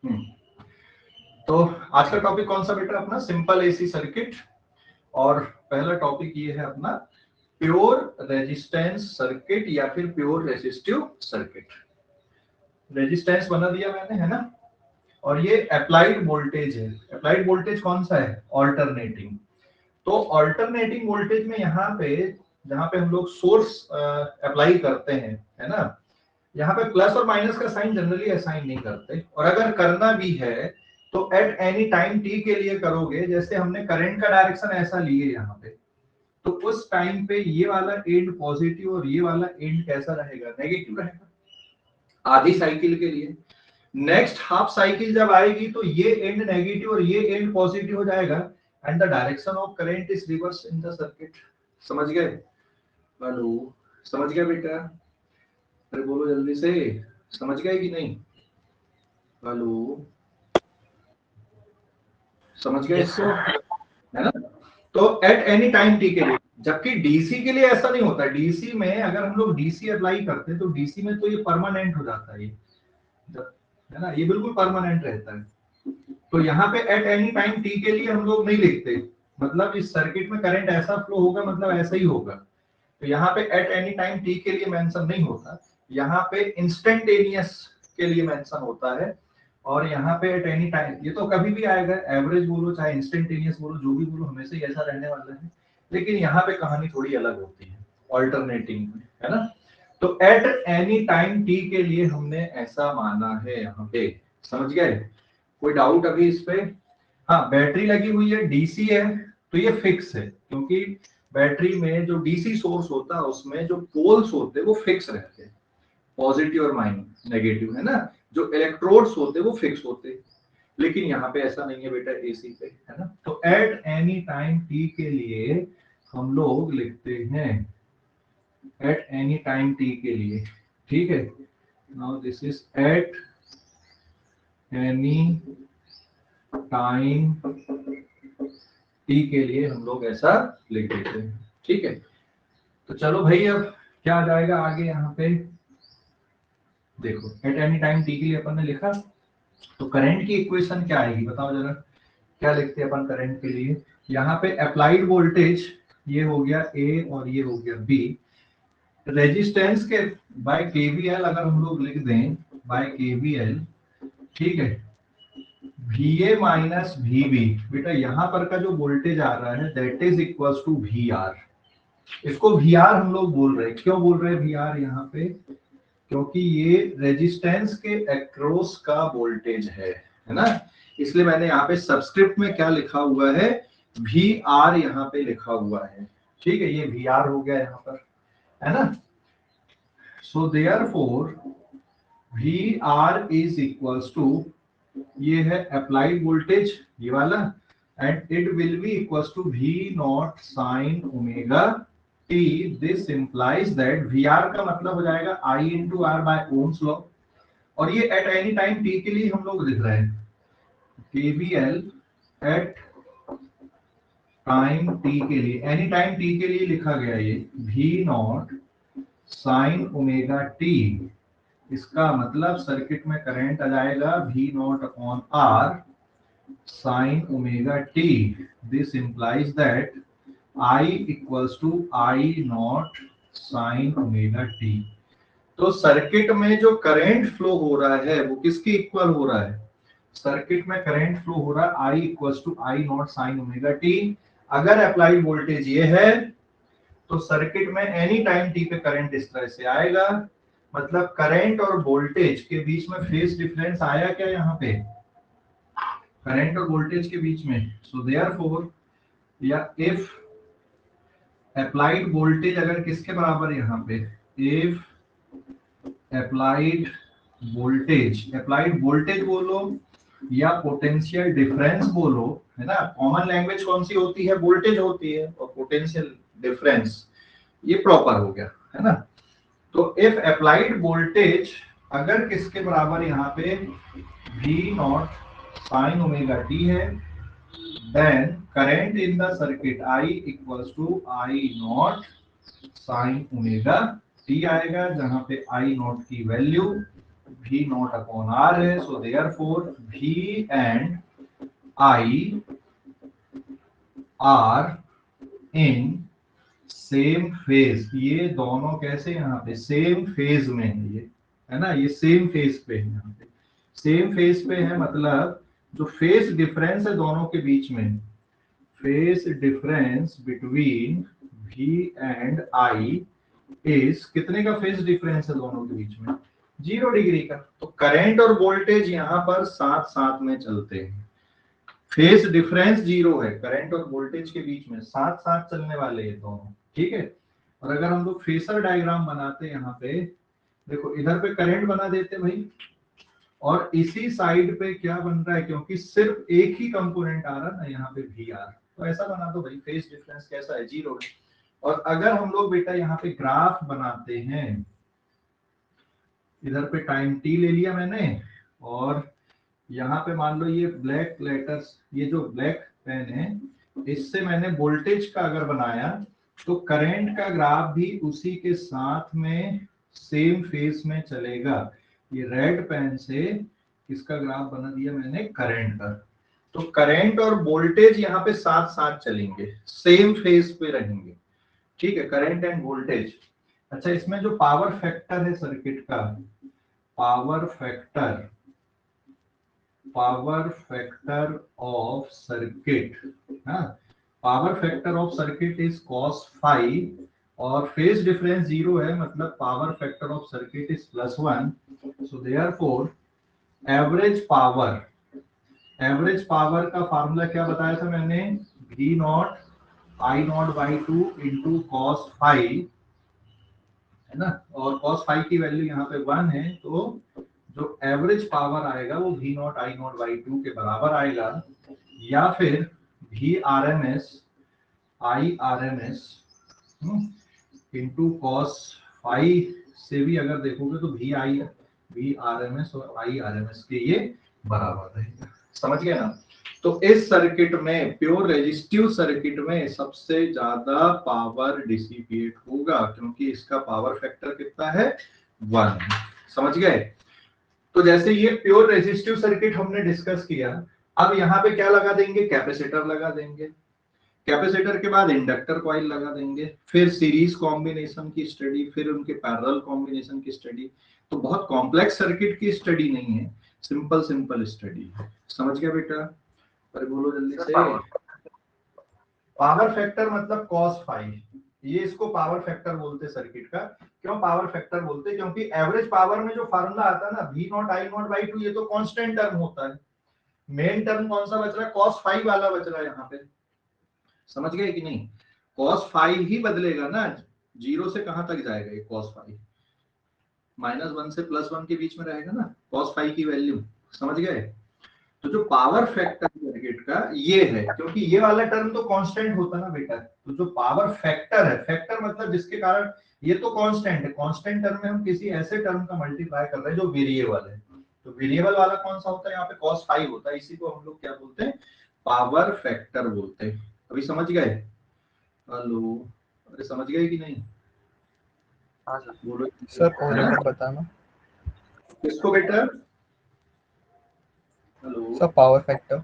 हम्म। तो आज का टॉपिक कौन सा बेटा अपना? Simple AC circuit. और पहला टॉपिक ये है अपना प्योर रेजिस्टेंस सर्किट या फिर प्योर रेजिस्टिव सर्किट। रेजिस्टेंस बना दिया मैंने, है ना। और ये अप्लाइड वोल्टेज है। अप्लाइड वोल्टेज कौन सा है? ऑल्टरनेटिंग। तो ऑल्टरनेटिंग वोल्टेज में यहाँ पे जहाँ पे हम लोग सोर्स अप्लाई करते हैं, है ना, यहाँ पे प्लस और माइनस का साइन जनरली असाइन नहीं करते, और अगर करना भी है तो एट एनी टाइम टी के लिए करोगे। जैसे हमने करंट का डायरेक्शन ऐसा लिए यहाँ पे, तो उस टाइम पे ये वाला एंड पॉजिटिव और ये वाला एंड कैसा रहेगा? नेगेटिव रहेगा आधी साइकिल के लिए। नेक्स्ट हाफ साइकिल जब आएगी तो ये एंड नेगेटिव और ये एंड पॉजिटिव हो जाएगा, and the direction of current is reverse in the circuit. समझ गए? हेलो, समझ गया बेटा? अरे बोलो जल्दी से, समझ गए कि नहीं? हेलो, समझ गए इसको, है ना। तो एट एनी टाइम टी के लिए, जबकि डीसी के लिए ऐसा नहीं होता। डीसी में अगर हम लोग डीसी अप्लाई करते हैं तो डीसी में तो ये परमानेंट हो जाता है, ये है ना, ये बिल्कुल परमानेंट रहता है। तो यहाँ पे एट एनी टाइम टी के लिए हम लोग नहीं लिखते, मतलब इस सर्किट में करंट ऐसा फ्लो होगा, मतलब ऐसा ही होगा। तो यहाँ पे एट एनी टाइम टी के लिए मेंशन नहीं होता, यहाँ पे इंस्टेंटेनियस के लिए मेंशन होता है। और यहाँ पे एट एनी टाइम ये तो कभी भी आएगा, एवरेज बोलो चाहे इंस्टेंटेनियस बोलो, जो भी बोलो हमेशा ही ऐसा रहने वाला है। लेकिन यहाँ पे कहानी थोड़ी अलग होती है ऑल्टरनेटिंग में, है ना। तो एट एनी टाइम टी के लिए हमने ऐसा माना है यहाँ पे। समझ गए? कोई डाउट अभी इस पे? हाँ, बैटरी लगी हुई है, डीसी है, तो ये फिक्स है, क्योंकि बैटरी में जो डीसी सोर्स होता है उसमें जो पोल्स होते हैं वो फिक्स रहते हैं, पॉजिटिव और माइनस नेगेटिव, है ना। जो इलेक्ट्रोड्स होते हैं वो फिक्स होते हैं। लेकिन यहाँ पे ऐसा नहीं है बेटा, एसी पे, है ना। तो एट एनी टाइम टी के लिए हम लोग लिखते हैं एट एनी टाइम टी के लिए, ठीक है। Now this is eight any time T के लिए हम लोग ऐसा लिख देते हैं, ठीक है। तो चलो भाई, अब क्या आ जाएगा आगे यहाँ पे? देखो, एट एनी टाइम टी के लिए अपन ने लिखा, तो करंट की इक्वेशन क्या आएगी बताओ जरा। क्या लिखते हैं अपन करंट के लिए? यहाँ पे अप्लाइड वोल्टेज ये हो गया ए और ये हो गया बी। रेजिस्टेंस के बाय केवीएल अगर हम लोग लिख दें, बाय केवीएल, ठीक है, VA माइनस VB। बेटा यहाँ पर का जो वोल्टेज आ रहा है that is equal to VR। इसको VR हम लोग बोल रहे हैं। क्यों बोल रहे हैं VR यहाँ पे? क्योंकि ये रेजिस्टेंस के अक्रॉस का वोल्टेज है ना। इसलिए मैंने यहाँ पे सबस्क्रिप्ट में क्या लिखा हुआ है? VR यहाँ पे लिखा हुआ है, ठीक है। ये VR हो गया यहाँ पर, है ना। So therefore VR is equals to, ये है अप्लाइड वोल्टेज ये वाला, and it will be equals to V not sine omega t. This implies that VR का मतलब हो जाएगा I into R by Ohm's law. और ये एट एनी टाइम टी के लिए हम लोग लिख रहे हैं KVL एट टाइम टी के लिए, एनी टाइम टी के लिए लिखा गया ये V not sine omega t. इसका मतलब सर्किट में करंट आ जाएगा V not upon R sine omega t. This implies that I equals to I not sine omega t. तो सर्किट में जो करंट फ्लो हो रहा है वो किसके इक्वल हो रहा है? सर्किट में करंट फ्लो हो रहा है I equals to I not sine omega t. अगर अप्लाइड वोल्टेज ये है तो सर्किट में एनी टाइम टी पे करंट इस तरह से आएगा। मतलब करंट और वोल्टेज के बीच में फेज डिफरेंस आया क्या यहाँ पे? करंट और वोल्टेज के बीच में। सो देयरफॉर, या इफ अप्लाइड वोल्टेज अगर किसके बराबर यहाँ पे? इफ अप्लाइड वोल्टेज बोलो या पोटेंशियल डिफरेंस बोलो, है ना। कॉमन लैंग्वेज कौन सी होती है? वोल्टेज होती है, और पोटेंशियल डिफरेंस ये प्रॉपर हो गया, है ना। तो इफ अप्लाइड वोल्टेज अगर किसके बराबर यहाँ पे V not sine omega T है, then current in the circuit I equals to I not sine omega t आएगा, जहां पे I नॉट की value V not upon R है, so therefore V and I are in same phase. ये दोनों कैसे यहाँ पे सेम फेज में है, ये है ना, ये सेम फेज पे है, यहाँ पे सेम फेज पे है, मतलब जो फेज डिफरेंस है दोनों के बीच में, phase difference between V and I is कितने का फेज डिफरेंस है दोनों के बीच में, 0 डिग्री का। तो करंट और वोल्टेज यहाँ पर साथ साथ में चलते हैं, फेज डिफरेंस 0 है, करंट और वोल्टेज के बीच में साथ साथ चलने वाले ये दोनों, ठीक है। और अगर हम लोग फेसर डायग्राम बनाते हैं यहाँ पे, देखो इधर पे करंट बना देते भाई, और इसी साइड पे क्या बन रहा है, क्योंकि सिर्फ एक ही कंपोनेंट आ रहा है ना यहाँ पे वी आर, तो ऐसा बना दो भाई, फेज डिफरेंस कैसा है, 0 है। और अगर हम लोग बेटा यहाँ पे ग्राफ बनाते हैं, इधर पे टाइम टी ले लिया मैंने, और यहाँ पे मान लो ये ब्लैक लेटर्स, ये जो ब्लैक पेन है, इससे मैंने वोल्टेज का अगर बनाया, तो करंट का ग्राफ भी उसी के साथ में सेम फेज में चलेगा। ये रेड पेन से किसका ग्राफ बना दिया मैंने, करंट का। तो करंट और वोल्टेज यहाँ पे साथ साथ चलेंगे, सेम फेज पे रहेंगे, ठीक है, करंट एंड वोल्टेज। अच्छा, इसमें जो पावर फैक्टर है सर्किट का, power factor of circuit, power factor of circuit is cos phi, और फेज डिफरेंस 0 है, मतलब power factor of circuit is +1। So therefore average power का फार्मूला क्या बताया था मैंने, V not I not by 2 into cos phi, है ना, और cos फाई की वैल्यू यहाँ पे 1 है, तो जो एवरेज पावर आएगा वो V not I not by 2 के बराबर आएगा, या फिर V RMS I RMS into cos phi से भी अगर देखोगे तो V RMS और I RMS के ये बराबर रहेगा। समझ गए ना। तो इस सर्किट में, प्योर रेजिस्टिव सर्किट में सबसे ज्यादा पावर डिसिपेट होगा, क्योंकि इसका पावर फैक्टर कितना है, 1। समझ गए। तो जैसे ये प्योर रेजिस्टिव सर्किट हमने डिस्कस किया, अब यहाँ पे क्या लगा देंगे, कैपेसिटर लगा देंगे, कैपेसिटर के बाद इंडक्टर कॉइल लगा देंगे, फिर सीरीज कॉम्बिनेशन की स्टडी, फिर उनके पैरेलल कॉम्बिनेशन की स्टडी। तो बहुत कॉम्प्लेक्स सर्किट की स्टडी नहीं है, सिंपल सिंपल स्टडी है। समझ गया बेटा, पर बोलो जल्दी से। पावर फैक्टर मतलब cos फाई, ये इसको पावर फैक्टर बोलते सर्किट का। क्यों पावर फैक्टर बोलते, क्योंकि एवरेज पावर में जो फार्मूला आता है ना, V not I not by 2, ये तो कांस्टेंट टर्म होता है। मेन टर्म कौन सा बच रहा है, cos फाई वाला बच रहा है यहाँ पे। समझ गए कि नहीं, cos फाई ही बदलेगा ना, 0 से कहां तक जाएगा ये cos फाई, -1 से +1 के बीच में रहेगा ना cos फाई की वैल्यू। समझ गए। तो जो पावर फैक्टर सर्किट का ये है, क्योंकि ये वाला टर्म तो कांस्टेंट होता ना बेटा, तो जो पावर फैक्टर है, फैक्टर मतलब जिसके कारण, ये तो कांस्टेंट है, कांस्टेंट टर्म में हम किसी ऐसे टर्म का मल्टीप्लाई कर रहे हैं जो वेरिएबल है। तो वेरिएबल वाला कौन सा होता है, यहाँ पे cos फाई होता है, इसी को हम लोग क्या बोलते हैं, पावर फैक्टर बोलते हैं। अभी समझ गए, हेलो, अरे समझ गए कि नहीं, हाँ सर। बोलो सर और एक बार बताना। किसको बेटा, hello, sir power factor.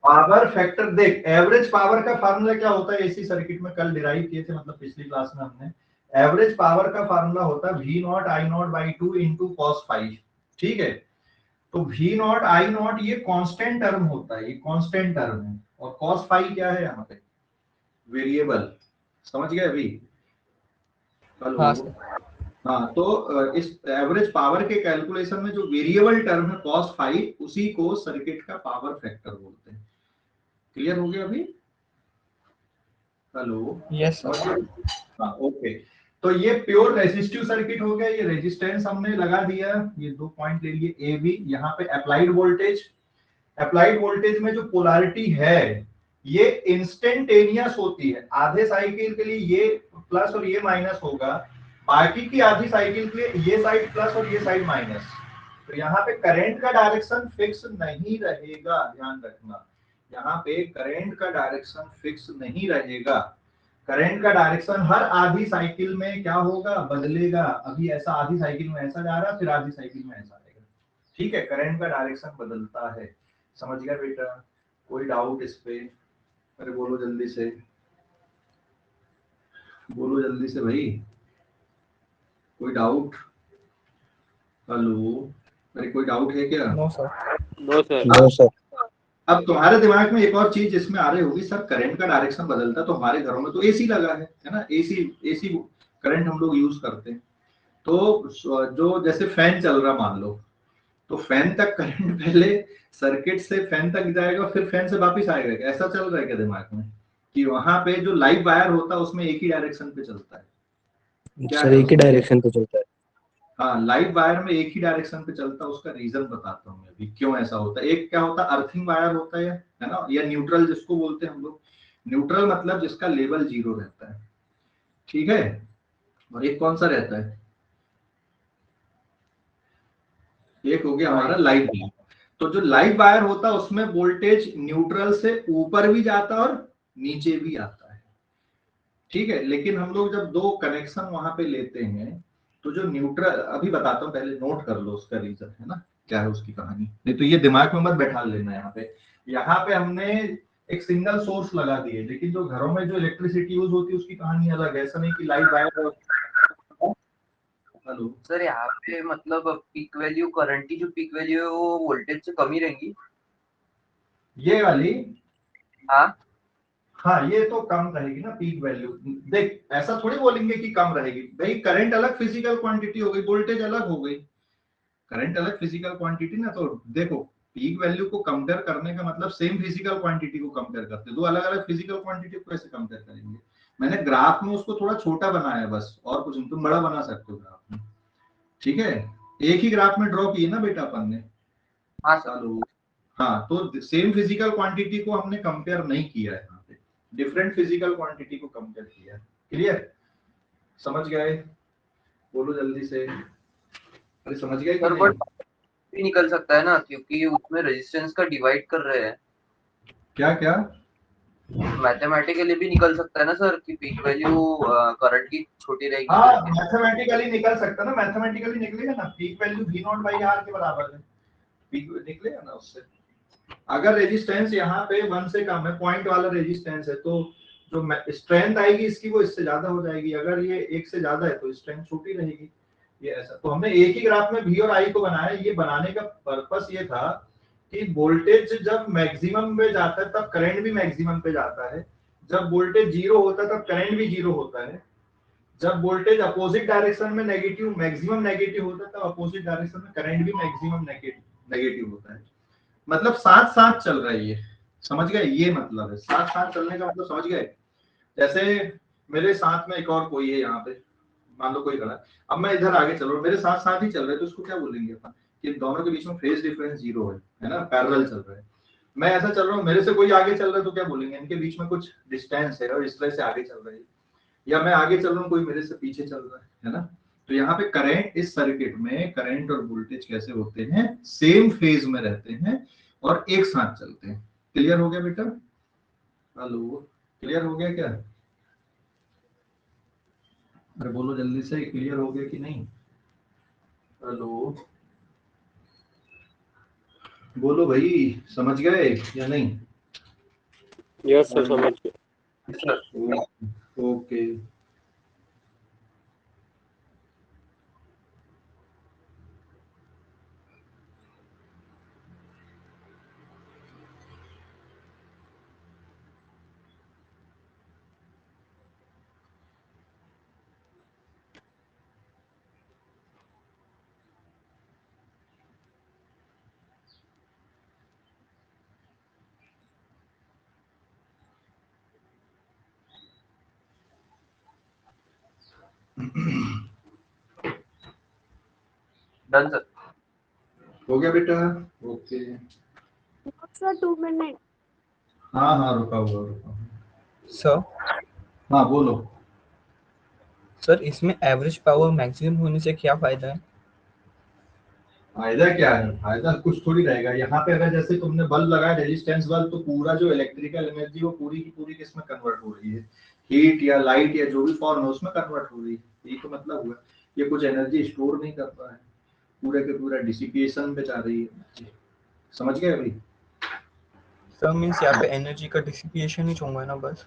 Power factor देख, एवरेज पावर का फार्मूला क्या होता है, एसी सर्किट में कल डिराइव किए थे, मतलब पिछली क्लास में हमने। एवरेज पावर का फार्मूला होता है V not I not by 2 into cos phi, ठीक है। तो V नॉट I नॉट ये कांस्टेंट टर्म होता है, ये कांस्टेंट टर्म है, और कॉस फाई क्या है यहाँ पे, वेरिएबल। समझ गए अभी, हेलो। हाँ सर। हाँ, तो इस एवरेज पावर के कैलकुलेशन में जो वेरिएबल टर्म है कॉस फाई, उसी को सर्किट का पावर फैक्टर बोलते हैं। क्लियर हो गया अभी, हेलो। Yes sir. हाँ ओके। तो ये प्योर रेजिस्टिव सर्किट हो गया, ये रेजिस्टेंस हमने लगा दिया, ये 2 पॉइंट ले लिए ए बी। यहाँ पे अप्लाइड वोल्टेज में जो पोलैरिटी है, ये इंस्टेंटेनियस होती है। आधे साइकिल के लिए ये प्लस और ये माइनस होगा, बाकी की आधी साइकिल के लिए ये साइड प्लस और ये साइड माइनस। तो यहाँ पे करंट का डायरेक्शन फिक्स नहीं रहेगा, ध्यान रखना, यहाँ पे करंट का डायरेक्शन फिक्स नहीं रहेगा। करंट का डायरेक्शन हर आधी साइकिल में क्या होगा, बदलेगा। अभी ऐसा आधी साइकिल में ऐसा जा रहा है, फिर आधी साइकिल में ऐसा आएगा। ठीक है, करंट का डायरेक्शन बदलता है। समझ गया बेटा? कोई डाउट इस पे? अरे बोलो जल्दी से, बोलो जल्दी से भाई, कोई डाउट? हेलो, अरे कोई डाउट है क्या? No sir. No sir. No sir. अब तुम्हारे दिमाग में एक और चीज इसमें आ रही होगी, सर करंट का डायरेक्शन बदलता है तो हमारे घरों में तो एसी लगा है ना, एसी एसी करंट हम लोग यूज करते हैं। तो जो जैसे फैन चल रहा मान लो, तो फैन तक करंट पहले सर्किट से फैन तक जाएगा, फिर फैन से वापस आएगा, ऐसा चल रहा है क्या दिमाग में? कि वहां पे जो लाइव वायर होता है उसमें एक ही डायरेक्शन पे चलता है, क्या सर है एक ही उसमें? डायरेक्शन पे चलता है। हाँ, लाइव वायर में एक ही डायरेक्शन पे चलता है। उसका रीजन बताता हूँ मैं अभी क्यों ऐसा होता है। एक क्या होता है, अर्थिंग वायर होता है ना, या न्यूट्रल जिसको बोलते हैं हम लोग। न्यूट्रल मतलब जिसका लेवल 0 रहता है, ठीक है। और एक कौन सा रहता है? एक हो गया हमारा लाइव वायर। तो जो लाइव वायर होता है उसमें वोल्टेज न्यूट्रल से ऊपर भी जाता है और नीचे भी आता है, ठीक है। लेकिन हम लोग जब दो कनेक्शन वहां पे लेते हैं, तो जो न्यूट्रल, अभी बताता हूँ, पहले नोट कर लो उसका रीजन, है ना, क्या है उसकी कहानी। नहीं तो ये दिमाग में मत बैठा लेना। यहाँ पे हमने एक सिंगल सोर्स लगा दिए, लेकिन जो घरों में जो इलेक्ट्रिसिटी यूज होती है उसकी कहानी अलग है। ऐसा नहीं कि लाइव वायर। हेलो, सर यहाँ पे मतलब पीक वैल्यू, करंट की जो पीक वैल्यू है वो वोल्टेज से कम ही रहेंगी। ये वाली, हाँ हाँ ये तो कम रहेगी ना पीक वैल्यू। देख, ऐसा थोड़ी बोलेंगे कि कम रहेगी भाई, करंट अलग फिजिकल क्वांटिटी हो गई, वोल्टेज अलग हो गई। करंट अलग फिजिकल क्वांटिटी ना, तो देखो, पीक वैल्यू को कंपेयर करने का मतलब सेम फिजिकल क्वांटिटी को कंपेयर करते हैं। दो अलग अलग फिजिकल क्वांटिटी को कैसे कंपेयर करेंगे? मैंने ग्राफ में उसको थोड़ा छोटा बनाया है बस, और कुछ नहीं। तुम बड़ा बना सकते हो ग्राफ में, ठीक है। एक ही ग्राफ में ड्रॉ किए ना बेटा अपन ने। हाँ सर। चलो, हाँ, तो सेम फिजिकल क्वांटिटी को हमने कंपेयर नहीं किया है यहाँ पे, डिफरेंट फिजिकल क्वांटिटी को कंपेयर किया है। क्लियर? समझ गए? बोलो जल्दी से, अरे समझ गए कि सर नहीं? बट भी निकल सकता है ना, क्योंकि उसमें रेजिस्टेंस का डिवाइड कर रहे हैं। क्या क्या? मैथमेटिकली भी निकल सकता है ना सर कि पीक वैल्यू करंट की छोटी रहेगी हाँ, करके। मैथमेटिकली निकल सकता है ना, मैथमेटिकली निकलेगा ना। Peak value V not by R के बराबर है, पीक निकलेगा ना उससे। अगर रेजिस्टेंस यहाँ पे 1 से कम है, पॉइंट वाला रेजिस्टेंस है, तो जो स्ट्रेंथ आएगी इसकी वो इससे ज्यादा हो जाएगी। अगर ये 1 से ज्यादा है तो स्ट्रेंथ छोटी रहेगी। ये ऐसा, तो हमने एक ही ग्राफ में वी और आई को बनाया। ये बनाने का पर्पस ये था कि वोल्टेज जब मैक्सिमम पे जाता है तब करंट भी मैक्सिमम पे जाता है, जब वोल्टेज 0 होता है तब करंट भी 0 होता है, जब वोल्टेज अपोजिट डायरेक्शन में नेगेटिव, मैक्सिमम नेगेटिव होता है, तब अपोजिट डायरेक्शन में करंट भी मैक्सिमम नेगेटिव होता है। मतलब साथ साथ चल रहा है ये। समझ गए? ये मतलब है साथ साथ चलने का मतलब, समझ गए? जैसे मेरे साथ में एक और कोई है यहाँ पे, मान लो कोई खड़ा है, अब मैं इधर आगे चल रहा हूँ, मेरे साथ साथ ही चल रहे हैं, तो उसको क्या बोलेंगे अपन? कि दोनों के बीच में फेज डिफरेंस 0 है ना, पैरेलल चल रहा है। मैं ऐसा चल रहा हूँ, मेरे से कोई आगे चल रहा है, तो क्या बोलेंगे? इनके बीच में कुछ डिस्टेंस है और इस तरह से आगे चल रही है। या मैं आगे चल रहा हूँ, कोई मेरे से पीछे चल रहा है ना। तो यहाँ पे करंट, इस सर्किट में करंट और वोल्टेज कैसे होते हैं? सेम फेज में रहते हैं और एक साथ चलते हैं। क्लियर हो गया बेटा? हेलो, क्लियर हो गया क्या? अरे बोलो जल्दी से, क्लियर हो गया कि नहीं? हेलो, बोलो भाई, समझ गए या नहीं? यस सर, समझ गए। Sir okay. Done sir. हो गया बेटा? ओके। Sir 2 minute. हाँ हाँ, रुका हुआ, रुका हुआ। सर हाँ बोलो। सर इसमें एवरेज पावर मैक्सिमम होने से क्या फायदा है? फायदा क्या है, फायदा कुछ थोड़ी रहेगा। यहाँ पे अगर जैसे तुमने बल्ब लगाया रेजिस्टेंस बल्ब, तो पूरा जो इलेक्ट्रिकल एनर्जी वो पूरी की पूरी किसमें कन्वर्ट हो रही है, हीट या लाइट या जो भी फॉर्म है उसमें कन्वर्ट हो रही है। यही तो मतलब हुआ, ये कुछ एनर्जी स्टोर नहीं कर रहा है, पूरे के पूरा डिसिपिएशन पे जा रही है। समझ गए भाई? सर मीन्स यहाँ पे एनर्जी का डिसिपिएशन ही होगा ना बस।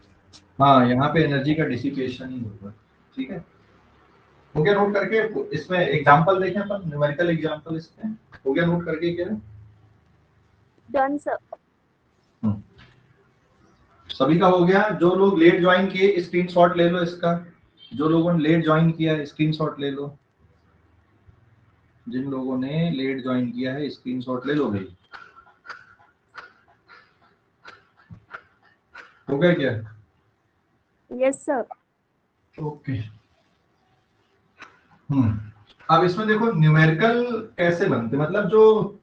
हाँ, यहाँ पे एनर्जी का डिसिपेशन ही होगा। ठीक है, हो गया नोट करके? इसमें एग्जांपल देखें अपन, न्यूमेरिकल एग्जांपल इसमें हो गया नोट करके क्या? Done sir. सभी का हो गया? जो लोग लेट ज्वाइन किए स्क्रीनशॉट ले लो इसका, जो लोगों ने लेट ज्वाइन किया है स्क्रीनशॉट ले लो, जिन लोगों ने लेट ज्वाइन किया है स्क्रीनशॉट ले लो भाई। हो गया क्या? Yes sir. ओके। अब इसमें देखो न्यूमेरिकल कैसे बनते, मतलब जो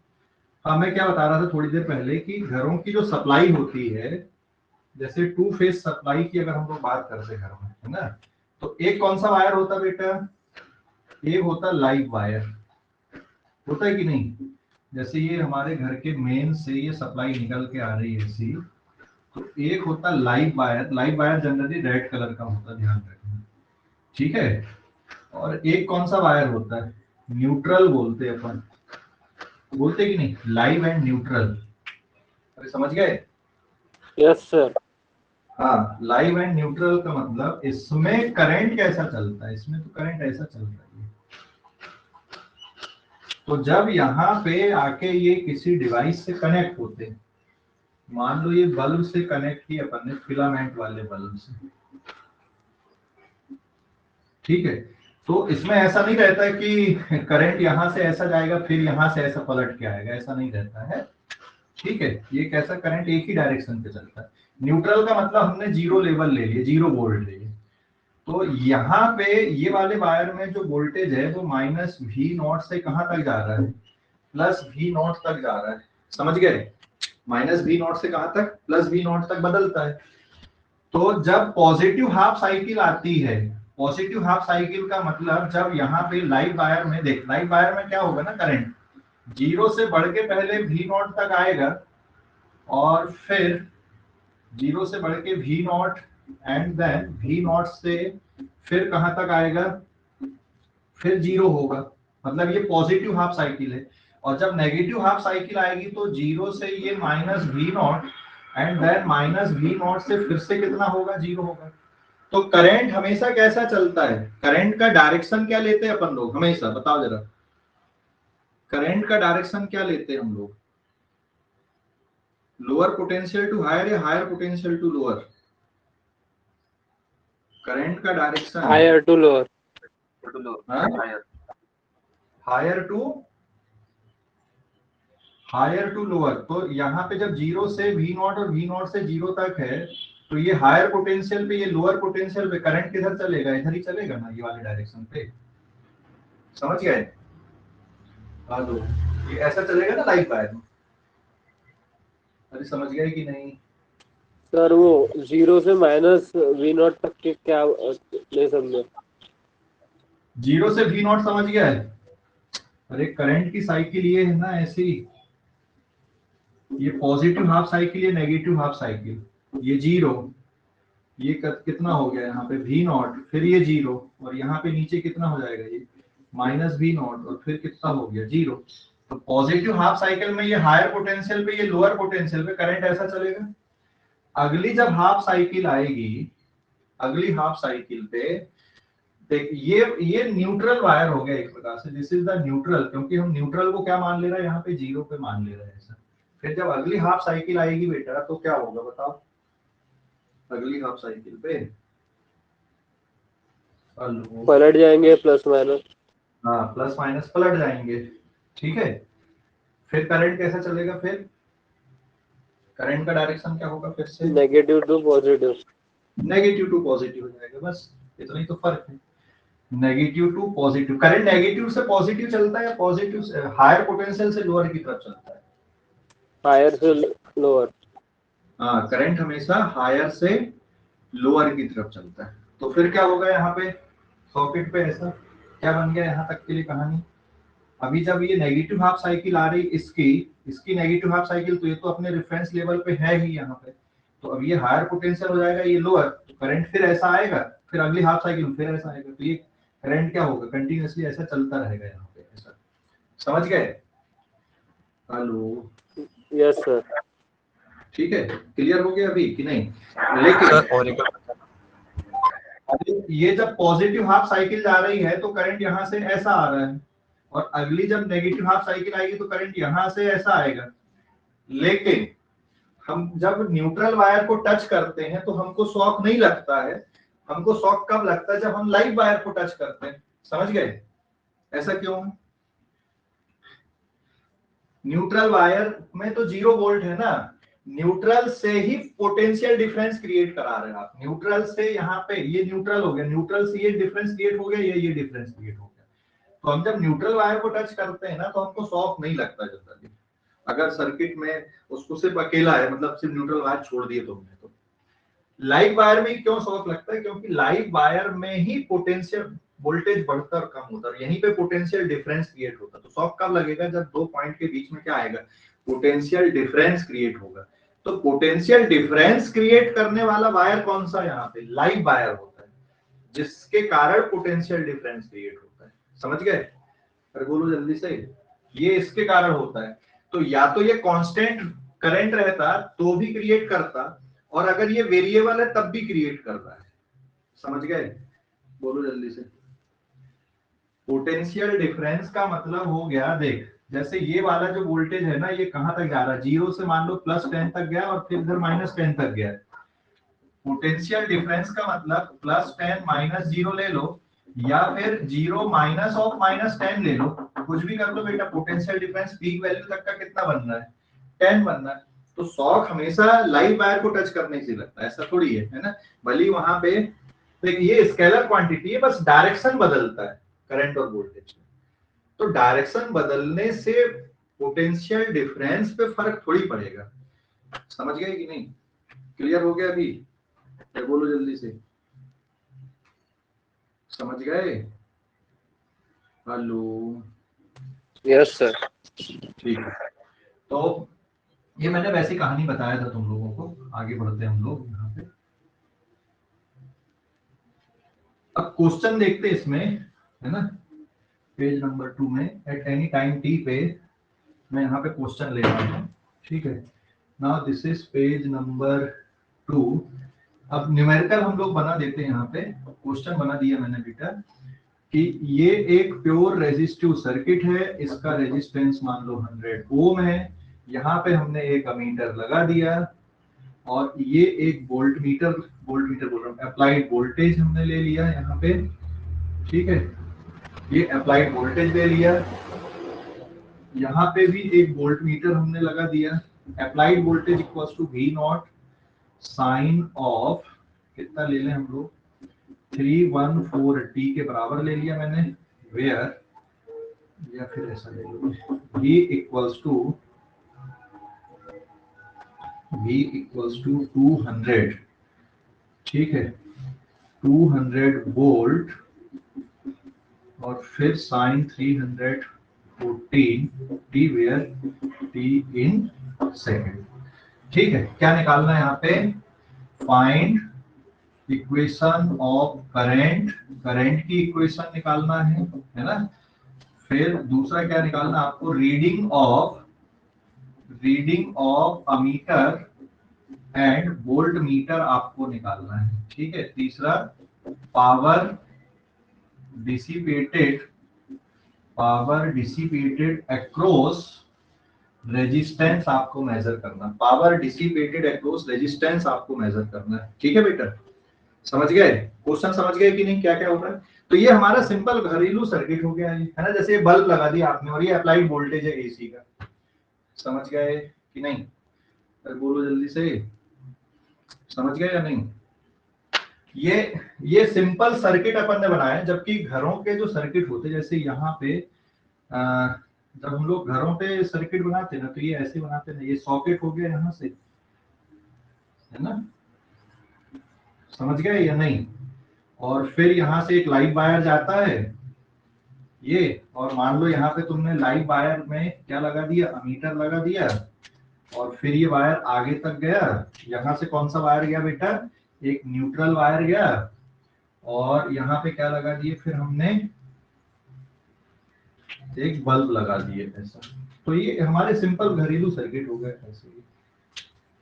मैं क्या बता रहा था थोड़ी देर पहले कि घरों की जो सप्लाई होती है, जैसे टू फेज सप्लाई की अगर हम लोग बात करते हैं घर में, है ना, तो एक कौन सा वायर होता है बेटा? एक होता लाइव वायर, होता है कि नहीं? जैसे ये हमारे घर के मेन से ये सप्लाई निकल के आ रही है ऐसी, तो एक होता live wire. Live wire generally red colour का होता है, ध्यान रखना, ठीक है। और एक कौन सा वायर होता है? न्यूट्रल बोलते हैं अपन, बोलते कि नहीं, लाइव एंड न्यूट्रल। अरे समझ गए? Yes sir. हाँ, लाइव एंड न्यूट्रल का मतलब इसमें करंट कैसा चलता है, इसमें तो करंट ऐसा चल रहा है। तो जब यहाँ पे आके ये किसी डिवाइस से कनेक्ट होते हैं, मान लो ये बल्ब से कनेक्ट किया अपन ने, फिलामेंट वाले बल्ब से, ठीक है, तो इसमें ऐसा नहीं रहता है कि करंट यहां से ऐसा जाएगा फिर यहां से ऐसा पलट के आएगा, ऐसा नहीं रहता है, ठीक है। ये कैसा करंट एक ही डायरेक्शन पे चलता है। न्यूट्रल का मतलब हमने जीरो लेवल ले लिया, जीरो वोल्ट ले लिया। तो यहाँ पे ये वाले वायर में जो वोल्टेज है वो माइनस वी नॉट से कहां तक जा रहा है? प्लस वी नॉट तक जा रहा है। समझ गए? माइनस वी नॉट से कहां तक? प्लस वी नॉट तक बदलता है। तो जब पॉजिटिव हाफ साइकिल आती है, पॉजिटिव हाफ साइकिल का मतलब जब यहाँ पे लाइव वायर में, देख लाइव वायर में क्या होगा ना, करंट जीरो से बढ़ के पहले वी नॉट तक आएगा, और फिर जीरो से बढ़ के V not, and then V not से फिर कहां तक आएगा? फिर जीरो होगा। मतलब ये पॉजिटिव हाफ साइकिल है। और जब नेगेटिव हाफ साइकिल आएगी तो जीरो से ये minus V not, and then minus V not से फिर से कितना होगा? जीरो होगा। तो करंट हमेशा कैसा चलता है? करंट का डायरेक्शन क्या लेते हैं अपन लोग हमेशा, बताओ जरा, करंट का डायरेक्शन क्या लेते हैं हम लोग? लोअर पोटेंशियल टू हायर या higher potential to lower? Current का direction higher to lower. Higher to lower. तो यहाँ पे जब जीरो से वी नॉट और वी नॉट से जीरो तक है, तो ये हायर पोटेंशियल पे, ये लोअर पोटेंशियल पे करंट किधर चलेगा? इधर ही चलेगा ना, ये वाले डायरेक्शन पे। समझ गए? हेलो, ये ऐसा चलेगा ना लाइव वायर में। अरे समझ गए कि नहीं? सर वो जीरो से माइनस वी नॉट तक के क्या ले समझे? जीरो से वी नॉट समझ गया है? अरे करंट की साइकिल ये है ना ऐसी, ये पॉजिटिव हाफ साइकिल, ये नेगेटिव हाफ साइकिल, ये जीरो, ये कितना हो गया यहाँ पे वी नॉट, फिर ये जीरो, और यहाँ पे नीचे कितना हो जाएगा? ये माइनस वी नॉट, और फिर कितना हो गया? जीरो। तो पॉजिटिव हाफ साइकिल में ये हायर पोटेंशियल पे, ये लोअर पोटेंशियल पे करंट ऐसा चलेगा। अगली जब हाफ साइकिल आएगी, अगली हाफ साइकिल पे देख, ये न्यूट्रल वायर हो गया एक प्रकार से, दिस इज द न्यूट्रल, क्योंकि हम न्यूट्रल को क्या मान ले रहे हैं यहाँ पे? जीरो पे मान ले रहे हैं ऐसा। फिर जब अगली हाफ साइकिल आएगी बेटा, तो क्या होगा बताओ? अगली हाफ साइकिल पे पलट जाएंगे प्लस माइनस। हाँ, प्लस माइनस पलट जाएंगे, ठीक है। फिर करंट कैसा चलेगा? फिर करंट का डायरेक्शन क्या होगा? फिर से negative to positive. Negative to positive हो जाएगा, बस इतना ही तो फर्क है। Negative to positive. Current negative से पॉजिटिव चलता है या पॉजिटिव से हायर पोटेंशियल से लोअर की तरफ चलता है? हायर से लोअर। हाँ, करंट हमेशा हायर से लोअर की तरफ चलता है। तो फिर क्या होगा यहाँ पे सॉकेट पे? ऐसा क्या बन गया यहाँ तक के लिए कहानी? अभी जब ये नेगेटिव हाफ साइकिल आ रही इसकी नेगेटिव हाफ साइकिल, तो ये तो अपने रेफरेंस लेवल पे है ही यहाँ पे, तो अब ये हायर पोटेंशियल हो जाएगा, ये लोअर, तो करंट फिर ऐसा आएगा, फिर अगली हाफ साइकिल में फिर ऐसा आएगा, तो ये करंट क्या होगा, कंटिन्यूअसली ऐसा चलता रहेगा यहाँ पे ऐसा। समझ गए? Hello, yes sir. ठीक है, क्लियर हो गया अभी कि नहीं? लेकिन सर और एक ये जब पॉजिटिव हाफ साइकिल जा रही है तो करंट यहाँ से ऐसा आ रहा है, और अगली जब नेगेटिव हाफ साइकिल आएगी तो करंट यहाँ से ऐसा आएगा। लेकिन हम जब न्यूट्रल वायर को टच करते हैं तो हमको शॉक नहीं लगता है, हमको शॉक कब लगता है, जब हम लाइव वायर को टच करते हैं। समझ गए? ऐसा क्यों है? न्यूट्रल वायर में तो 0 वोल्ट है ना, न्यूट्रल से ही पोटेंशियल डिफरेंस क्रिएट करा रहे हैं आप। न्यूट्रल से यहाँ पे ये न्यूट्रल हो गया, न्यूट्रल से ये डिफरेंस क्रिएट हो गया, ये डिफरेंस क्रिएट हो गया। तो हम जब न्यूट्रल वायर को टच करते हैं ना तो हमको शॉक नहीं लगता जनरली, अगर सर्किट में उसको सिर्फ अकेला है, मतलब सिर्फ न्यूट्रल वायर छोड़ दिए तो हमने। तो लाइव वायर में क्यों शॉक लगता है? क्योंकि लाइव वायर में ही पोटेंशियल वोल्टेज बढ़ता और कम होता है, यहीं पे पोटेंशियल डिफरेंस क्रिएट होता है। तो शॉक कब लगेगा? जब दो पॉइंट के बीच में क्या आएगा, पोटेंशियल डिफरेंस क्रिएट होगा। तो पोटेंशियल डिफरेंस क्रिएट करने वाला वायर कौन सा? यहाँ पे लाइव वायर होता है, जिसके कारण पोटेंशियल डिफरेंस क्रिएट होता है। समझ गए? अरे बोलो जल्दी से। ये इसके कारण होता है। तो या तो ये कांस्टेंट करंट रहता तो भी क्रिएट करता, और अगर ये वेरिएबल है तब भी क्रिएट करता है। समझ गए? बोलो जल्दी से। पोटेंशियल डिफरेंस का मतलब हो गया, देख जैसे ये वाला जो वोल्टेज है ना, ये कहां तक जा रहा है, 0 से मान लो +10 तक गया और फिर इधर -10 तक गया। पोटेंशियल डिफरेंस का मतलब +10 -0 ले लो, या फिर 0 -10 ले लो, कुछ भी कर लो बेटा। पोटेंशियल डिफरेंस पीक वैल्यू तक का कितना बन रहा है? 10 बन रहा है। तो शॉक हमेशा लाइव वायर को टच करने से लगता है, ऐसा थोड़ी है ना। भले वहां पे देखिए ये स्केलर क्वांटिटी है, बस डायरेक्शन बदलता है करंट और वोल्टेज में। तो डायरेक्शन बदलने से पोटेंशियल डिफरेंस पे फर्क थोड़ी पड़ेगा। समझ गए कि नहीं? क्लियर हो गया अभी? बोलो जल्दी से। समझ गए? Hello, yes sir. ठीक है। तो ये मैंने वैसी कहानी बताया था तुम लोगों को। आगे बढ़ते हैं हम लोग यहाँ पे। अब क्वेश्चन देखते इसमें, है ना, पेज नंबर 2 में एट एनी टाइम टी पे मैं यहाँ पे क्वेश्चन ले रहा हूँ। ठीक है, now this is page number 2। अब न्यूमेरिकल हम लोग बना देते हैं। यहाँ पे क्वेश्चन बना दिया मैंने बेटा कि ये एक प्योर रेजिस्टिव सर्किट है, इसका रेजिस्टेंस मान लो 100 ओम है। यहाँ पे हमने एक अमीटर लगा दिया, और ये एक वोल्ट मीटर बोल रहा हूँ, अप्लाइड वोल्टेज हमने ले लिया यहाँ पे। ठीक है, ये अप्लाइड वोल्टेज ले लिया। यहाँ पे भी एक वोल्ट मीटर हमने लगा दिया। Applied voltage equals to V0 sine of, कितना ले लें हम लोग, 314t के बराबर ले लिया मैंने, वेयर, या फिर ऐसा ले लो, V इक्वल्स टू 200। ठीक है, 200 वोल्ट, और फिर sine 314 t where t in second. ठीक है, क्या निकालना है यहाँ पे? Find equation of current, current की इक्वेशन निकालना है ना। फिर दूसरा क्या निकालना आपको? Reading of ammeter and voltmeter आपको निकालना है। ठीक है, तीसरा पावर डिसिपेटेड अक्रॉस रेजिस्टेंस आपको मेजर करना, पावर डिसिपेटेड अक्रॉस रेजिस्टेंस आपको मेजर करना है। ठीक है बेटा, समझ गए? क्वेश्चन समझ गए कि नहीं, क्या क्या होता है? तो ये हमारा सिंपल घरेलू सर्किट हो गया है ना। जैसे ये बल्ब लगा दिया आपने, और ये अप्लाइड वोल्टेज है एसी का। समझ गए कि नहीं? अरे बोलो जल्दी से। समझ गए या नहीं? ये सिंपल सर्किट अपन ने बनाया। जबकि घरों के जो सर्किट होते, जैसे यहाँ पे जब हम लोग घरों पे सर्किट बनाते हैं ना, तो ये ऐसे बनाते हैं। ये सॉकेट हो गया यहाँ से, है ना, समझ गए या नहीं? और फिर यहाँ से एक लाइव वायर जाता है, ये, और मान लो यहाँ पे तुमने लाइव वायर में क्या लगा दिया, अमीटर लगा दिया, और फिर ये वायर आगे तक गया। यहाँ से कौन सा वायर गया बेटा, एक न्यूट्रल वायर गया, और यहाँ पे क्या लगा दिए फिर हमने, एक बल्ब लगा दिए ऐसा। तो ये हमारे सिंपल घरेलू सर्किट हो गए ऐसे ही।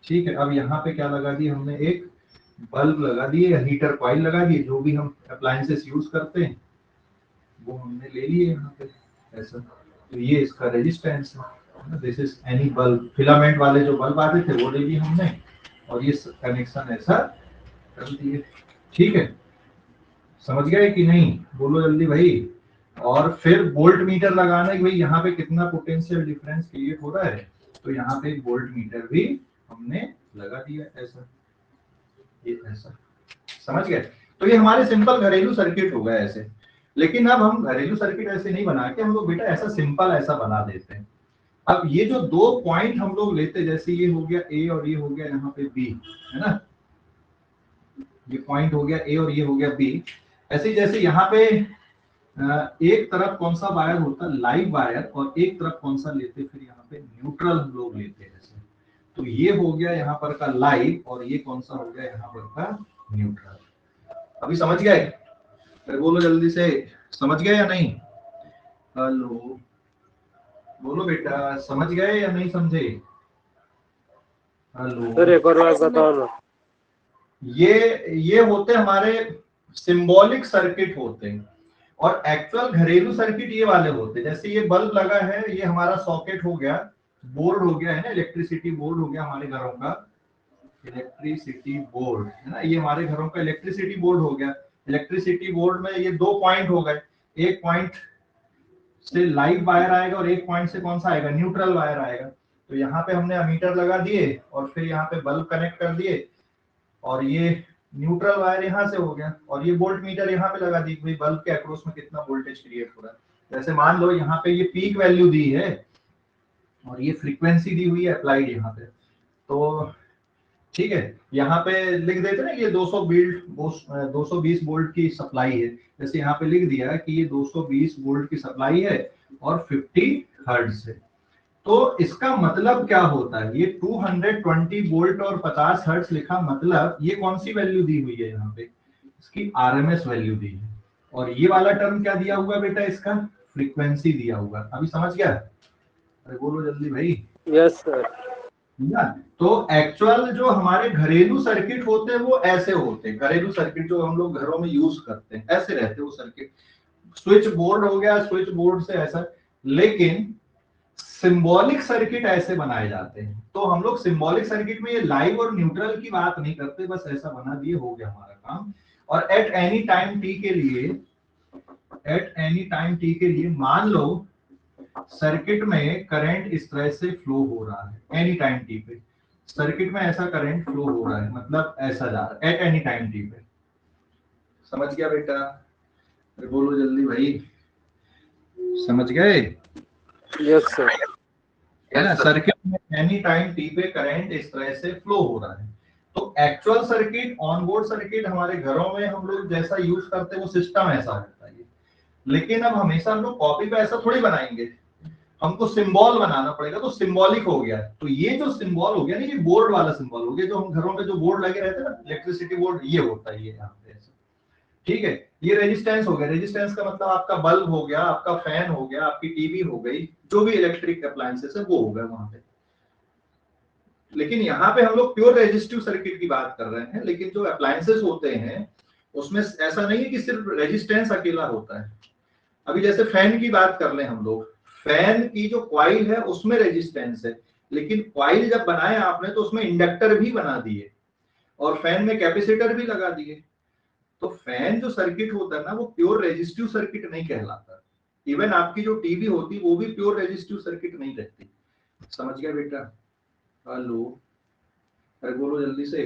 ठीक है, अब यहाँ पे क्या लगा दिए हमने, एक बल्ब लगा दिए या हीटर कॉइल लगा दिए, जो भी हम अप्लायंसेस यूज करते हैं वो हमने ले लिए यहाँ पे ऐसा। तो ये इसका रेजिस्टेंस है, this is any bulb. Filament वाले जो बल्ब आते थे वो ले लिए हमने, और ये कनेक्शन ऐसा कर दिए। ठीक है, समझ गए कि नहीं, बोलो जल्दी भाई। और फिर वोल्ट मीटर लगाना है कि भाई यहाँ पे कितना पोटेंशियल डिफरेंस क्रिएट हो रहा है, तो यहाँ पे एक वोल्ट मीटर भी हमने लगा दिया ऐसा, ये ऐसा। समझ गए, तो ये हमारे सिंपल घरेलू सर्किट हो गए ऐसे। लेकिन अब हम घरेलू सर्किट ऐसे नहीं बना के हम लोग बेटा ऐसा सिंपल ऐसा बना देते हैं। अब ये जो दो पॉइंट हम लोग लेते, जैसे ये हो गया ए और ये हो गया यहाँ पे बी, है ना, ये पॉइंट हो गया ए और ये हो गया बी। ऐसे जैसे यहाँ पे एक तरफ कौन सा वायर होता, लाइव वायर, और एक तरफ कौन सा लेते फिर यहाँ पे न्यूट्रल हम लोग लेते हैं ऐसे। तो ये हो गया यहाँ पर का लाइव, और ये कौन सा हो गया यहाँ पर का न्यूट्रल। अभी समझ गए, अरे बोलो जल्दी से, समझ गए या नहीं, हेलो बोलो बेटा, समझ गए या नहीं समझे, हेलो सर एक और बात बताओ ना। ये होते हमारे सिंबॉलिक सर्किट होते हैं, और एक्चुअल घरेलू सर्किट ये वाले होते हैं। जैसे ये बल्ब लगा है, ये हमारा सॉकेट हो गया, बोर्ड हो गया है ना, इलेक्ट्रिसिटी बोर्ड हो गया हमारे घरों का, इलेक्ट्रिसिटी बोर्ड है ना, ये हमारे घरों का इलेक्ट्रिसिटी बोर्ड हो गया। इलेक्ट्रिसिटी बोर्ड में ये दो पॉइंट हो गए, एक पॉइंट से लाइव वायर आएगा और एक पॉइंट से कौन सा आएगा, न्यूट्रल वायर आएगा। तो यहाँ पे हमने अमीटर लगा दिए और फिर यहाँ पे बल्ब कनेक्ट कर दिए, और ये न्यूट्रल वायर यहाँ से हो गया, और ये वोल्ट मीटर यहाँ पे लगा दी, भाई बल्ब के अक्रॉस में कितना वोल्टेज क्रिएट हो रहा है। जैसे मान लो यहाँ पे ये पीक वैल्यू दी है और ये फ्रीक्वेंसी दी हुई है अप्लाइड यहाँ पे, तो ठीक है, यहाँ पे लिख देते ना ये 220 वोल्ट की सप्लाई है। जैसे यहाँ पे लिख दिया कि ये 220 वोल्ट की सप्लाई है और 50 हर्ट्ज है। तो इसका मतलब क्या होता है, ये 220 वोल्ट और 50 हर्ट्ज लिखा, मतलब ये कौन सी वैल्यू दी हुई है यहाँ पे, इसकी आरएमएस वैल्यू दी है। और ये वाला टर्म क्या दिया हुआ बेटा, इसका फ्रीक्वेंसी दिया हुआ। अभी समझ गया, अरे बोलो जल्दी भाई। Yes sir. ना, तो एक्चुअल जो हमारे घरेलू सर्किट होते हैं वो ऐसे होते हैं। घरेलू सर्किट जो हम लोग घरों में यूज करते हैं ऐसे रहते हैं वो सर्किट। स्विच बोर्ड हो गया, स्विच बोर्ड से ऐसा। लेकिन सिंबॉलिक सर्किट ऐसे बनाए जाते हैं। तो हम लोग सिंबॉलिक सर्किट में ये लाइव और न्यूट्रल की बात नहीं करते, बस ऐसा बना दिए, हो गया हमारा काम। और एट एनी टाइम टी के लिए, एट एनी टाइम टी के लिए मान लो सर्किट में करंट इस तरह से फ्लो हो रहा है, एनी टाइम टी पे सर्किट में ऐसा करंट फ्लो हो रहा है, मतलब ऐसा जा रहा है एट एनी टाइम टी पे। समझ गया बेटा, अरे बोलो जल्दी भाई, समझ गए। Yes sir. है ना, सर्किट में एनी टाइम टी पे करंट इस तरह से फ्लो हो रहा है। तो actual circuit, on board circuit हमारे घरों में हम लोग जैसा यूज करते हैं वो सिस्टम ऐसा होता है। लेकिन अब हमेशा हम लोग कॉपी पे ऐसा थोड़ी बनाएंगे, हमको सिंबल बनाना पड़ेगा। तो सिंबॉलिक हो गया, तो ये जो सिंबल हो गया ना, ये बोर्ड वाला सिंबल हो गया, जो हम घरों पे जो बोर्ड लगे रहते हैं ना, इलेक्ट्रिसिटी बोर्ड, ये होता है ये यहाँ पे ऐसा। ठीक है, ये रेजिस्टेंस हो गया। रेजिस्टेंस का मतलब आपका बल्ब हो गया, आपका फैन हो गया, आपकी टीवी हो गई, जो भी इलेक्ट्रिक अप्लायंसेस है वो हो गया वहां पे। लेकिन यहाँ पे हम लोग प्योर रेजिस्टिव सर्किट की बात कर रहे हैं। लेकिन जो अप्लायंसेस होते हैं उसमें ऐसा नहीं है कि सिर्फ रेजिस्टेंस अकेला होता है। अभी जैसे फैन की बात कर ले हम लोग, फैन की जो कॉइल है उसमें रेजिस्टेंस है, लेकिन कॉइल जब बनाया आपने तो उसमें इंडक्टर भी बना दिए और फैन में कैपेसिटर भी लगा दिए। तो फैन जो सर्किट होता है ना, वो प्योर रेजिस्टिव सर्किट नहीं कहलाता। इवन आपकी जो टीवी होती वो भी प्योर रेजिस्टिव सर्किट नहीं रहती। समझ गया बेटा, हेलो, अरे बोलो जल्दी से।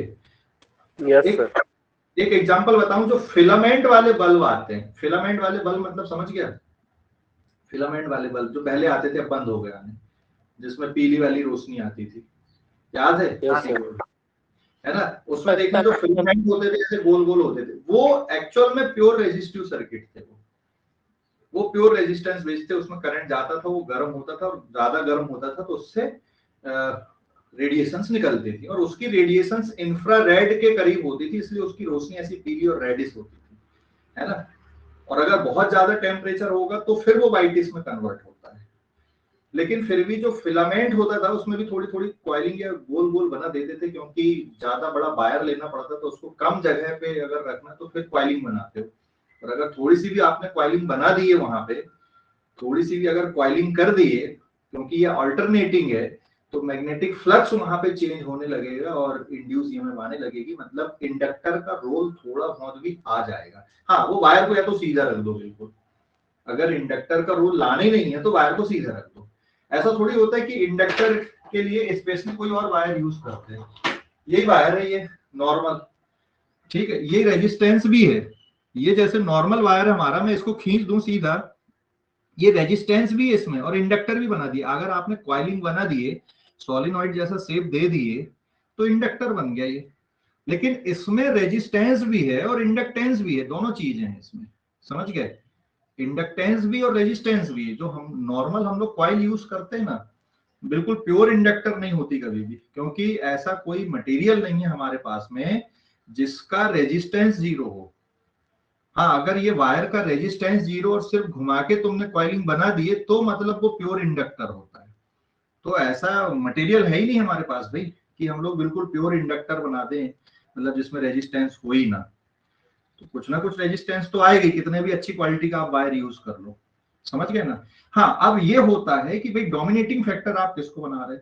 Yes sir. एक एग्जांपल बताऊं, जो फिलामेंट वाले बल्ब आते हैं, फिलामेंट वाले बल्ब मतलब समझ गया, फिलामेंट वाले बल्ब जो पहले आते थे अब बंद हो गया, जिसमें पीली वाली रोशनी आती थी, याद है? Yes sir. है ना, उसमें देखना जो फिलामेंट होते थे ऐसे गोल गोल होते थे, वो एक्चुअल में प्योर रेजिस्टिव सर्किट थे वो। वो प्योर रेजिस्टेंस बेचते, उसमें करंट जाता था, वो गर्म होता था, और ज्यादा गर्म होता था तो उससे रेडिएशंस निकलती थी, और उसकी रेडिएशंस इंफ्रारेड के करीब होती थी, इसलिए उसकी रोशनी ऐसी पीली और रेडिश होती थी, है ना। और अगर बहुत ज्यादा टेम्परेचर होगा तो फिर वो व्हाइटिश में कन्वर्ट होता है। लेकिन फिर भी जो फिलामेंट होता था उसमें भी थोड़ी थोड़ी कॉइलिंग या गोल गोल बना देते थे, क्योंकि ज्यादा बड़ा वायर लेना पड़ता तो उसको कम जगह पे अगर रखना तो फिर कॉइलिंग बनाते हो। और अगर थोड़ी सी भी आपने कॉइलिंग बना दी है वहां पे, थोड़ी सी भी अगर कॉइलिंग कर दी है, क्योंकि ये अल्टरनेटिंग है, तो मैग्नेटिक फ्लक्स वहां पे चेंज होने लगेगा और इंड्यूस ईएमएफ आने लगेगी, मतलब इंडक्टर का रोल थोड़ा बहुत भी आ जाएगा। हाँ, वो वायर को या तो सीधा रख दो बिल्कुल, अगर इंडक्टर का रोल लाना ही नहीं है तो वायर को सीधा रख दो। ऐसा थोड़ी होता है कि इंडक्टर के लिए स्पेशली कोई और वायर यूज करते हैं। यही वायर है ये नॉर्मल, ठीक है, ये रेजिस्टेंस भी है, ये जैसे नॉर्मल वायर है हमारा, मैं इसको खींच दूं सीधा, ये रेजिस्टेंस भी है इसमें और इंडक्टर भी बना दिया। अगर आपने कॉइलिंग बना दिए, सॉलिनॉइड जैसा शेप दे दिए, तो इंडक्टर बन गया ये। लेकिन इसमें रेजिस्टेंस भी है और इंडक्टेंस भी है, दोनों चीजें हैं इसमें, समझ गए। इंडक्टेंस भी और रेजिस्टेंस भी है। जो हम नॉर्मल हम लोग कॉइल यूज करते हैं ना, बिल्कुल प्योर इंडक्टर नहीं होती कभी भी, क्योंकि ऐसा कोई मटेरियल नहीं है हमारे पास में जिसका रेजिस्टेंस जीरो हो। हाँ, अगर ये वायर का रेजिस्टेंस जीरो और सिर्फ घुमा के तुमने कॉइलिंग बना दिए तो मतलब वो प्योर इंडक्टर होता है। तो ऐसा मटेरियल है ही नहीं हमारे पास भाई कि हम लोग बिल्कुल प्योर इंडक्टर बना दें, मतलब जिसमें रेजिस्टेंस हो ही ना। तो कुछ ना कुछ रेजिस्टेंस तो आएगी, कितने भी अच्छी क्वालिटी का आप वायर यूज कर लो, समझ गए ना। हाँ, अब ये होता है कि भाई डोमिनेटिंग फैक्टर आप किसको बना रहे,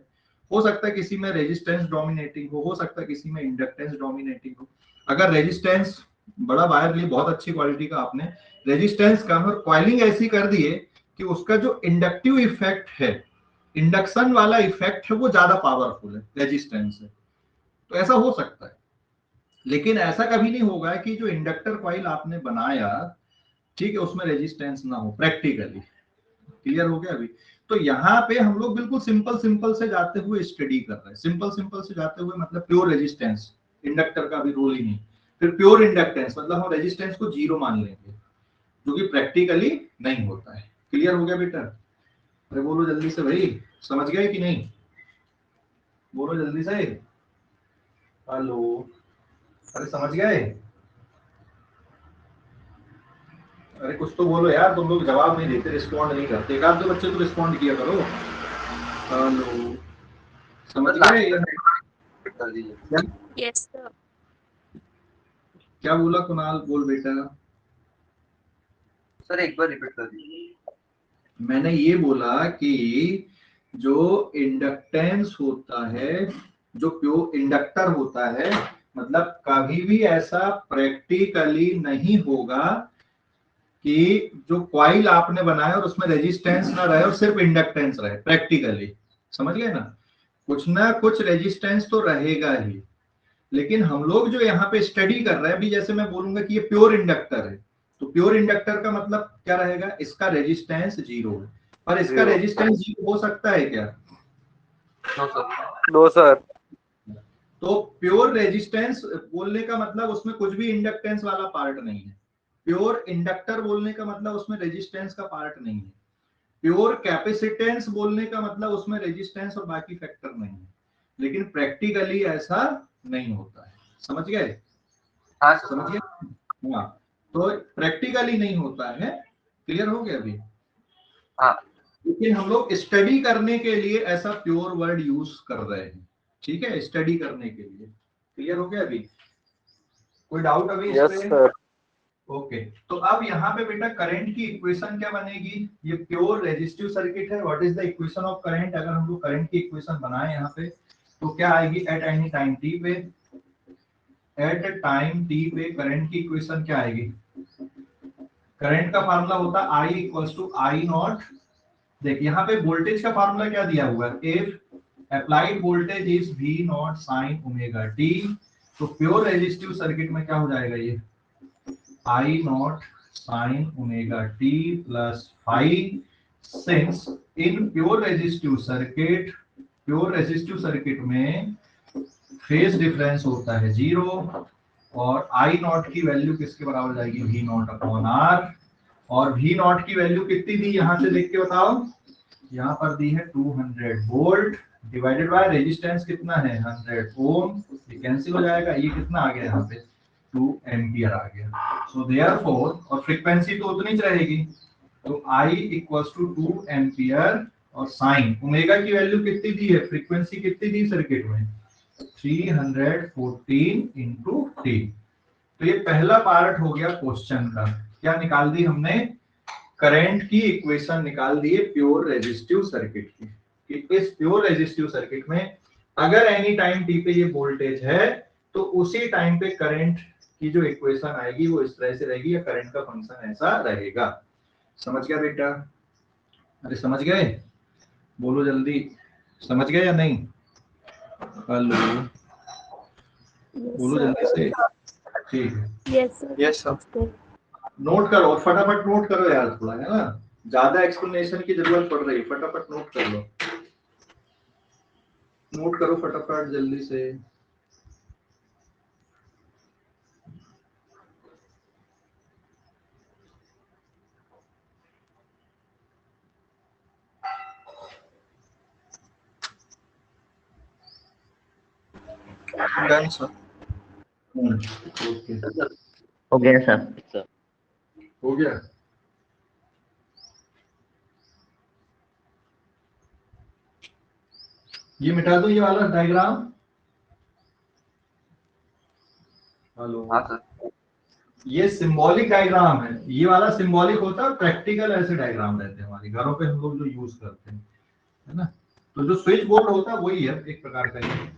हो सकता है किसी में रेजिस्टेंस डोमिनेटिंग हो सकता है किसी में इंडक्टेंस डोमिनेटिंग हो। अगर रेजिस्टेंस बड़ा वायर लिए बहुत अच्छी क्वालिटी का आपने, रेजिस्टेंस कम और कॉइलिंग ऐसी कर दी है कि उसका जो इंडक्टिव इफेक्ट है, इंडक्शन वाला इफेक्ट है, वो ज्यादा पावरफुल है रेजिस्टेंस से, तो ऐसा हो सकता है। लेकिन ऐसा कभी नहीं होगा कि जो इंडक्टर कॉइल आपने बनाया, ठीक है, उसमें रेजिस्टेंस ना हो प्रैक्टिकली। क्लियर हो गया अभी। तो यहाँ पे हम लोग बिल्कुल सिंपल सिंपल से जाते हुए स्टडी कर रहे हैं, सिंपल सिंपल से जाते हुए, मतलब प्योर रेजिस्टेंस, इंडक्टर का भी रोल ही नहीं। फिर प्योर इंडक्टेंस मतलब हम रेजिस्टेंस को जीरो मान लेंगे, जो कि प्रैक्टिकली नहीं होता है। क्लियर हो गया बेटा? अरे बोलो जल्दी से भाई, समझ गए कि नहीं, बोलो जल्दी से। हेलो, अरे समझ गए? अरे कुछ तो बोलो यार, तुम लोग जवाब नहीं देते, रिस्पॉन्ड नहीं करते। एक आध दो बच्चे तो रिस्पॉन्ड किया करो। हेलो, समझ गए? कर दीजिए। Yes, sir. क्या बोला कुणाल, बोल बेटा। सर एक बार रिपीट कर दीजिए। मैंने ये बोला कि जो इंडक्टेंस होता है, जो प्योर इंडक्टर होता है, मतलब कभी भी ऐसा प्रैक्टिकली नहीं होगा कि जो कॉइल आपने बनाया और उसमें रेजिस्टेंस ना रहे और सिर्फ इंडक्टेंस रहे, प्रैक्टिकली, समझ गए ना। कुछ ना कुछ रेजिस्टेंस तो रहेगा ही। लेकिन हम लोग जो यहाँ पे स्टडी कर रहे हैं, अभी जैसे मैं बोलूंगा कि ये प्योर इंडक्टर है, तो प्योर इंडक्टर का मतलब क्या रहेगा, इसका रेजिस्टेंस जीरो है। पर इसका रेजिस्टेंस जीरो हो सकता है क्या? No sir. तो प्योर रेजिस्टेंस बोलने का मतलब उसमें कुछ भी इंडक्टेंस वाला पार्ट नहीं है। प्योर इंडक्टर बोलने का मतलब उसमें रेजिस्टेंस का पार्ट नहीं है। प्योर कैपेसिटेंस बोलने का मतलब उसमें रेजिस्टेंस और बाकी फैक्टर नहीं है। लेकिन प्रैक्टिकली ऐसा नहीं होता है, समझ गए? हाँ समझ गए? हाँ, तो प्रैक्टिकली नहीं होता है। क्लियर हो गया अभी? हाँ। लेकिन हम लोग स्टडी करने के लिए ऐसा प्योर वर्ड यूज कर रहे हैं, ठीक है, स्टडी करने के लिए। क्लियर हो गया अभी? कोई डाउट अभी? Yes sir. ओके, तो अब यहाँ पे बेटा करंट की इक्वेशन क्या बनेगी? ये प्योर रेजिस्टिव सर्किट है। What is the equation of current? अगर हम लोग करंट की इक्वेशन बनाए यहाँ पे तो क्या आएगी? एट एनी टाइम टी पे, एट टाइम टी पे करंट की इक्वेशन क्या आएगी? करंट का फार्मूला होता है I equals to I not. देख यहाँ पे वोल्टेज का फार्मूला क्या दिया हुआ है? If applied voltage is V not sine omega t, तो प्योर रेजिस्टिव सर्किट में क्या हो जाएगा? ये I not sine omega T plus five, since in pure resistive circuit में फेज डिफरेंस होता है जीरो, और I नॉट की वैल्यू किसके बराबर जाएगी? V नॉट अपॉन R, और V नॉट की वैल्यू कितनी दी यहां से देख के बताओ, यहाँ पर दी है 200 वोल्ट डिवाइडेड बाय रेजिस्टेंस कितना है 100 ओम, ये कैंसिल हो जाएगा, ये कितना आ गया यहाँ पे 2 एम्पियर आ गया। सो देयरफॉर, और फ्रीक्वेंसी तो उतनी ही रहेगी, तो I इक्वल्स टू 2 एम्पियर, और साइन ओमेगा की वैल्यू कितनी दी है, फ्रीक्वेंसी कितनी दी सर्किट में 314 इंटू टी। तो ये पहला पार्ट हो गया क्वेश्चन का, क्या निकाल दी हमने, करंट की इक्वेशन निकाल दी है प्योर रेजिस्टिव सर्किट की, कि इस प्योर रेजिस्टिव सर्किट में अगर एनी टाइम टी पे ये वोल्टेज है तो उसी टाइम पे करंट की जो इक्वेशन आएगी वो इस तरह से रहेगी, या करंट का फंक्शन ऐसा रहेगा। समझ गया बेटा? अरे समझ गए, बोलो जल्दी, समझ गए या नहीं? हेलो, Yes, बोलो sir. जल्दी से। ठीक है, Yes, sir. Yes, sir. It's good. Note करो, फटाफट नोट करो यार, थोड़ा है ना, ज्यादा एक्सप्लेनेशन की जरूरत पड़ रही है, फटाफट नोट कर लो, नोट करो फटाफट जल्दी से। Done, sir. ओके, हो गया सर। हो गया। ये मिटा दो ये वाला डायग्राम। हेलो, हाँ सर। ये सिंबॉलिक डायग्राम है, ये वाला सिंबॉलिक होता है, प्रैक्टिकल ऐसे डायग्राम रहते हैं हमारे घरों पे हम लोग जो यूज करते हैं, है ना। तो जो स्विच बोर्ड होता है वही है एक प्रकार का ये।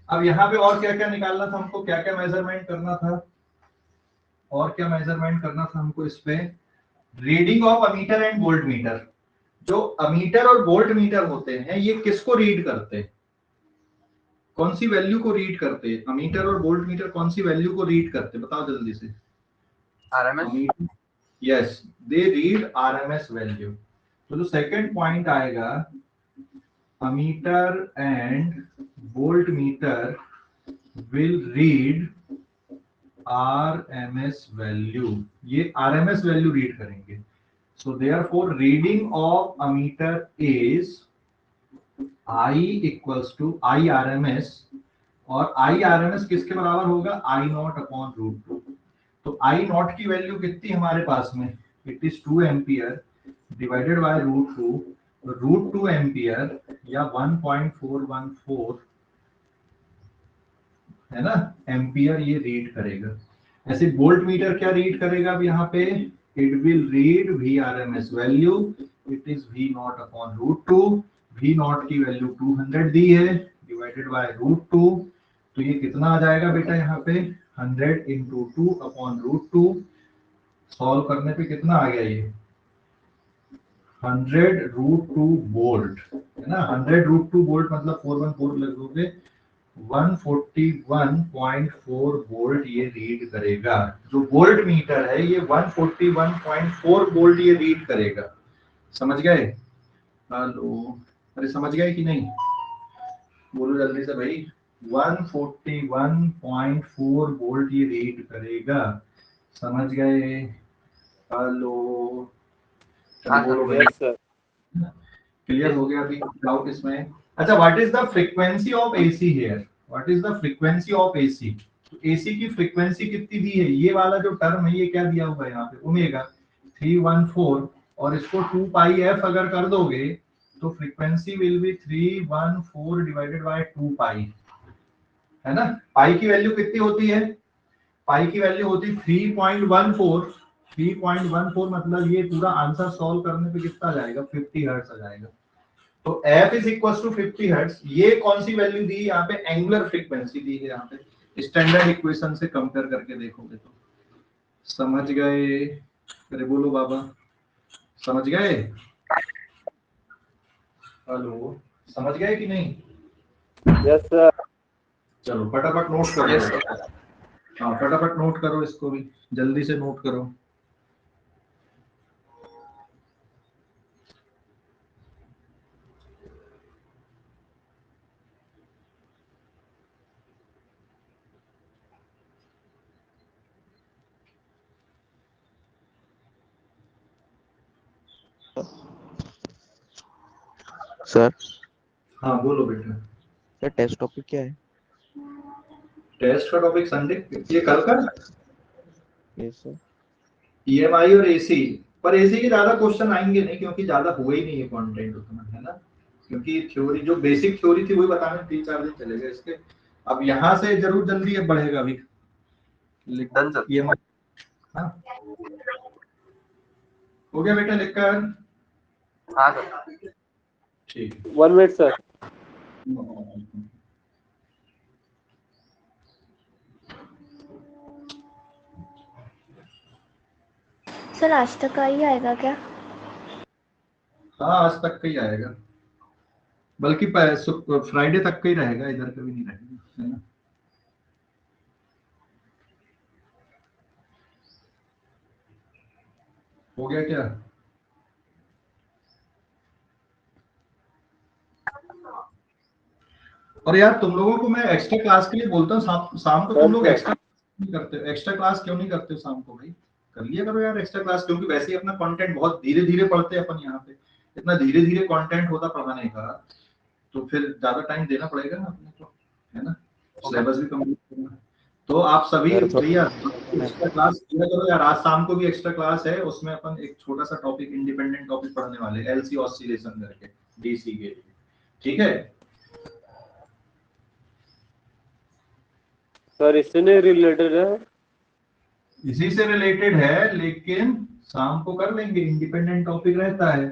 अब यहाँ पे और क्या क्या निकालना था हमको, क्या क्या मेजरमेंट करना था, और क्या मेजरमेंट करना था हमको इस पे, reading of ammeter and volt meter. जो अमीटर और वोल्ट मीटर होते हैं ये किसको रीड करते हैं, कौन सी वैल्यू को रीड करते हैं, अमीटर और वोल्ट मीटर कौन सी वैल्यू को रीड करते हैं, बताओ जल्दी से। RMS। Yes, they read RMS value. तो जो सेकंड पॉइंट आएगा, ammeter and voltmeter will read RMS value, ये आरएमएस वैल्यू रीड करेंगे। So therefore reading of ammeter is I equals to I R M S, और I R M S किसके बराबर होगा, I not upon root two. तो I not की value कितनी हमारे पास में, it is 2 ampere divided by root two ampere, या 1.414 है ना एम्पियर ये रीड करेगा। ऐसे वोल्ट मीटर क्या रीड करेगा अब यहाँ पे, it will read V R M S value, it is V not upon root two. V not की वैल्यू 200 दी है डिवाइडेड बाय रूट टू, तो ये कितना आ जाएगा बेटा यहाँ पे 100 into 2 upon root two. Solve करने पे कितना आ गया ये 100 रूट टू वोल्ट, है ना। 100 रूट टू वोल्ट मतलब 414 लगोगे, 141.4 वोल्ट ये रीड करेगा। जो वोल्ट मीटर है ये 141.4 वोल्ट ये रीड करेगा। समझ गए? हेलो, अरे समझ गए कि नहीं, बोलो जल्दी से भाई। 141.4 वोल्ट ये रीड करेगा, समझ गए? हेलो, हाँ सर। बोलो भाई। Yes sir. क्लियर हो गया अभी डाउट इसमें? अच्छा, what is the frequency of AC here, what is the frequency of AC. AC की फ्रीक्वेंसी कितनी दी है, ये वाला जो टर्म है ये क्या दिया हुआ है यहाँ पे ओमेगा 314, और इसको 2 पाई एफ अगर कर दोगे तो frequency will be 314 divided by 2 पाई, है ना। पाई की वैल्यू कितनी होती है, पाई की वैल्यू होती है 3.14। 3.14 मतलब ये पूरा आंसर सॉल्व करने पे कितना आ जाएगा 50 हर्ट्ज आ जाएगा। तो f is equal to 50 hertz. ये कौन सी वैल्यू दी यहाँ पे, एंगुलर फ्रीक्वेंसी दी है यहाँ पे, स्टैंडर्ड इक्वेशन से कंपेयर करके देखोगे तो। समझ गए? अरे बोलो बाबा, समझ गए? हेलो, समझ गए कि नहीं? Yes sir. चलो फटाफट नोट करो। Yes, sir. हाँ फटाफट नोट करो, इसको भी जल्दी से नोट करो। सर हाँ बोलो बेटा। सर टेस्ट टॉपिक क्या है? टेस्ट का टॉपिक संडे, ये कल का यस सर। ईएमआई और एसी, पर एसी के ज्यादा क्वेश्चन आएंगे नहीं क्योंकि ज्यादा हुआ ही नहीं है कंटेंट उतना, है ना, क्योंकि थ्योरी जो बेसिक थ्योरी थी वही बताने में 3-4 दिन चले गए इसके। अब यहाँ से जरूर जल्दी अब बढ़ेगा अभी डन सर। ईएमआई। हाँ हो गया बेटा लिखकर? हाँ सर। ठीक है। 1 मिनट सर। सर आज तक का ही आएगा क्या? हाँ आज तक का ही आएगा, बल्कि फ्राइडे तक का ही रहेगा, इधर का भी नहीं रहेगा, है ना। हो गया क्या? और यार तुम लोगों को मैं एक्स्ट्रा क्लास के लिए बोलता हूँ, शाम को तुम लोग एक्स्ट्रा नहीं करते हो, एक्स्ट्रा क्लास क्यों नहीं करते हो शाम को भाई? कर लिया करो यार एक्स्ट्रा क्लास, क्योंकि वैसे ही अपना कंटेंट बहुत धीरे धीरे पढ़ते हैं अपन यहाँ पे, इतना धीरे धीरे कंटेंट होता पढ़ाने का, तो फिर ज्यादा टाइम देना पड़ेगा ना अपने को, है ना, सिलेबस भी कंप्लीट करना है। तो आप सभी भैया एक्स्ट्रा क्लास किया करो यार, आज शाम को भी एक्स्ट्रा क्लास है, उसमें अपन एक छोटा सा टॉपिक इंडिपेंडेंट टॉपिक पढ़ने वाले, एलसी ऑसिलेशन करके डीसी के लिए, ठीक है सर? इससे नहीं रिलेटेड है? इसी से रिलेटेड है लेकिन शाम को कर लेंगे, इंडिपेंडेंट टॉपिक रहता है।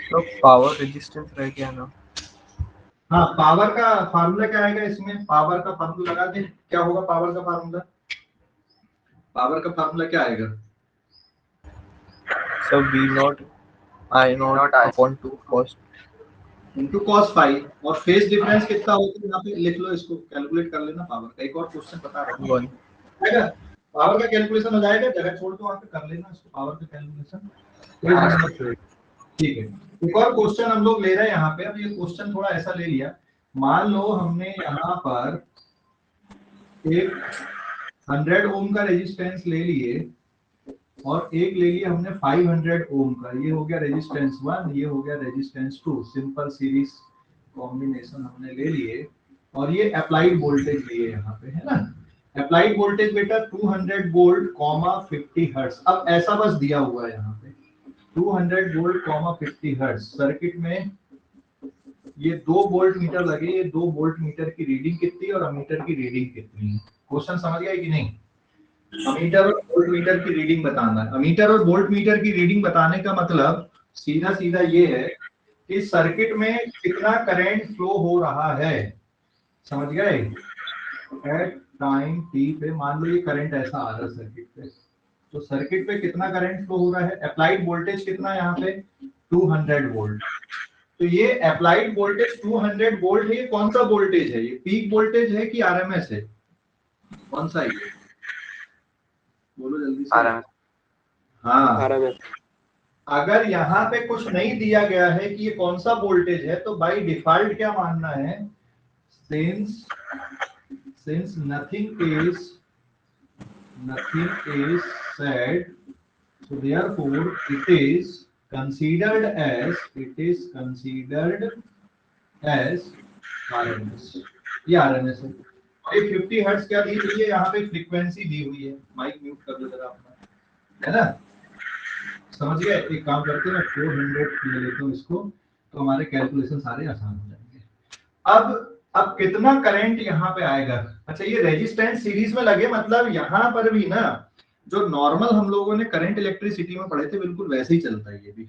तो पावर रेजिस्टेंस रह गया ना। हाँ पावर का फार्मूला क्या आएगा इसमें? पावर का फार्मूला लगा दे, क्या होगा पावर का फार्मूला? पावर का फार्मूला क्या आएगा? सब V not I not upon 2 cos into cos phi, और फेज डिफरेंस कितना होता है यहाँ पे लिख लो, इसको कैलकुलेट कर लेना पावर का। एक और क्वेश्चन बता रहा हूँ, 1। पावर का कैलकुलेशन हो जाएगा, जगह छोड़ दो वहां पे कर लेना इसको, पावर का कैलकुलेशन, ठीक है। एक और क्वेश्चन हम लोग ले रहे हैं यहाँ पे। अब ये क्वेश्चन थोड़ा ऐसा ले लिया, मान लो हमने यहाँ पर एक 100 ओम का रेजिस्टेंस ले लिए और एक ले लिया हमने 500 ओम का, ये हो गया रेजिस्टेंस 1, ये हो गया रेजिस्टेंस 2, सिंपल सीरीज कॉम्बिनेशन हमने ले लिए, और ये अप्लाइड वोल्टेज लिए यहाँ पे, है ना। अप्लाइड वोल्टेज बेटा 200 वोल्ट, 50 हर्ट्ज। अब ऐसा बस दिया हुआ है यहाँ पे 200 वोल्ट, 50 हर्ट्ज। सर्किट में ये 2 वोल्ट मीटर लगे, ये 2 वोल्ट मीटर की रीडिंग कितनी है और अमीटर की रीडिंग कितनी है? क्वेश्चन समझ गया कि नहीं? अमीटर और वोल्ट मीटर की रीडिंग बताना है। अमीटर और वोल्ट मीटर की रीडिंग बताने का मतलब सीधा सीधा ये है कि सर्किट में कितना करंट फ्लो हो रहा है, समझ गए? एट टाइम टी पे मान लो ये करंट ऐसा आ रहा है सर्किट पे, तो सर्किट पे कितना करंट फ्लो हो रहा है? अप्लाइड वोल्टेज कितना है यहाँ पे? 200 वोल्ट। तो ये अप्लाइड वोल्टेज 200 वोल्ट है, ये कौन सा वोल्टेज है? ये पीक वोल्टेज है कि आरएमएस है? कौन सा है? बोलो जल्दी से। आरएमएस। हाँ आरएमएस। अगर यहाँ पे कुछ नहीं दिया गया है कि ये कौन सा वोल्टेज है, तो बाय डिफॉल्ट क्या मानना है? Since nothing is said, so therefore it is considered as RMS। ये RMS है। ये 50 हर्ट्ज क्या दी हुई है यहाँ पे? फ्रीक्वेंसी दी हुई है। माइक म्यूट कर दो जरा अपना, है ना, समझ गए? एक काम करते हैं, 400 ले लेता हूँ इसको, तो हमारे कैलकुलेशन सारे आसान हो जाएंगे। अब कितना करंट यहाँ पे आएगा? अच्छा ये रेजिस्टेंस सीरीज में लगे, मतलब यहाँ पर भी ना जो नॉर्मल हम लोगों ने करंट इलेक्ट्रिसिटी में पढ़े थे बिल्कुल वैसे ही चलता है। ये भी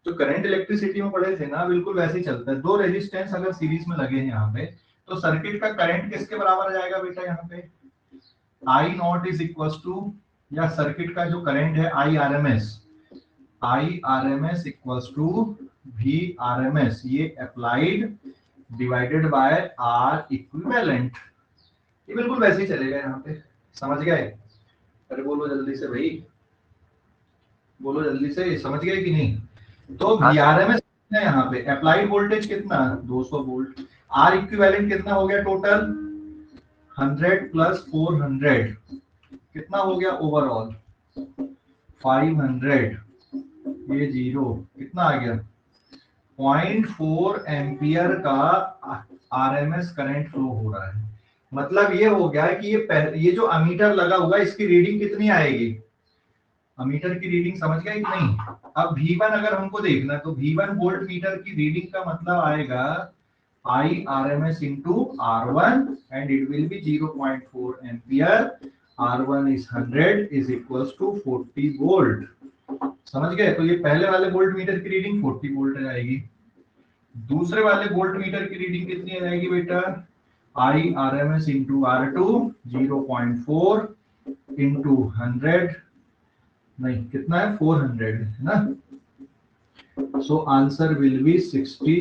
जो करंट इलेक्ट्रिसिटी में पढ़े थे ना बिल्कुल वैसे ही चलता है। 2 रेजिस्टेंस अगर सीरीज में लगे हैं यहाँ पे, तो सर्किट का करंट किसके बराबर आ जाएगा बेटा? यहाँ पे I naught is equal to, या सर्किट का जो करंट है I R M S equal to V R M S, ये applied divided by R equivalent. ये बिल्कुल वैसे ही चलेगा यहाँ पे, समझ गए? अरे बोलो जल्दी से भाई, बोलो जल्दी से, समझ गए कि नहीं? तो VRMS कितना है यहाँ पे? अप्लाइड वोल्टेज कितना? 200 वोल्ट। आर इक्विवेलेंट कितना हो गया टोटल? 100 प्लस 400 कितना हो गया ओवरऑल? 500। ये 0 कितना आ गया 0.4 एम्पियर का आरएमएस करंट फ्लो हो रहा है। मतलब ये हो गया कि ये जो अमीटर लगा हुआ है इसकी रीडिंग कितनी आएगी, अमीटर की रीडिंग समझ गए कि नहीं। अब V1 अगर हमको देखना है तो V1 वोल्ट मीटर की रीडिंग का मतलब आएगा I RMS into R1 and it will be 0.4 ampere. R1 is 100 is equals to 40 volt. समझ गए। तो ये पहले वाले वोल्ट मीटर की रीडिंग 40 वोल्ट आएगी, दूसरे वाले वोल्ट मीटर की रीडिंग कितनी आएगी बेटा I RMS into R2 0.4 into 100 नहीं कितना है 400 है ना। सो आंसर विल बी 60,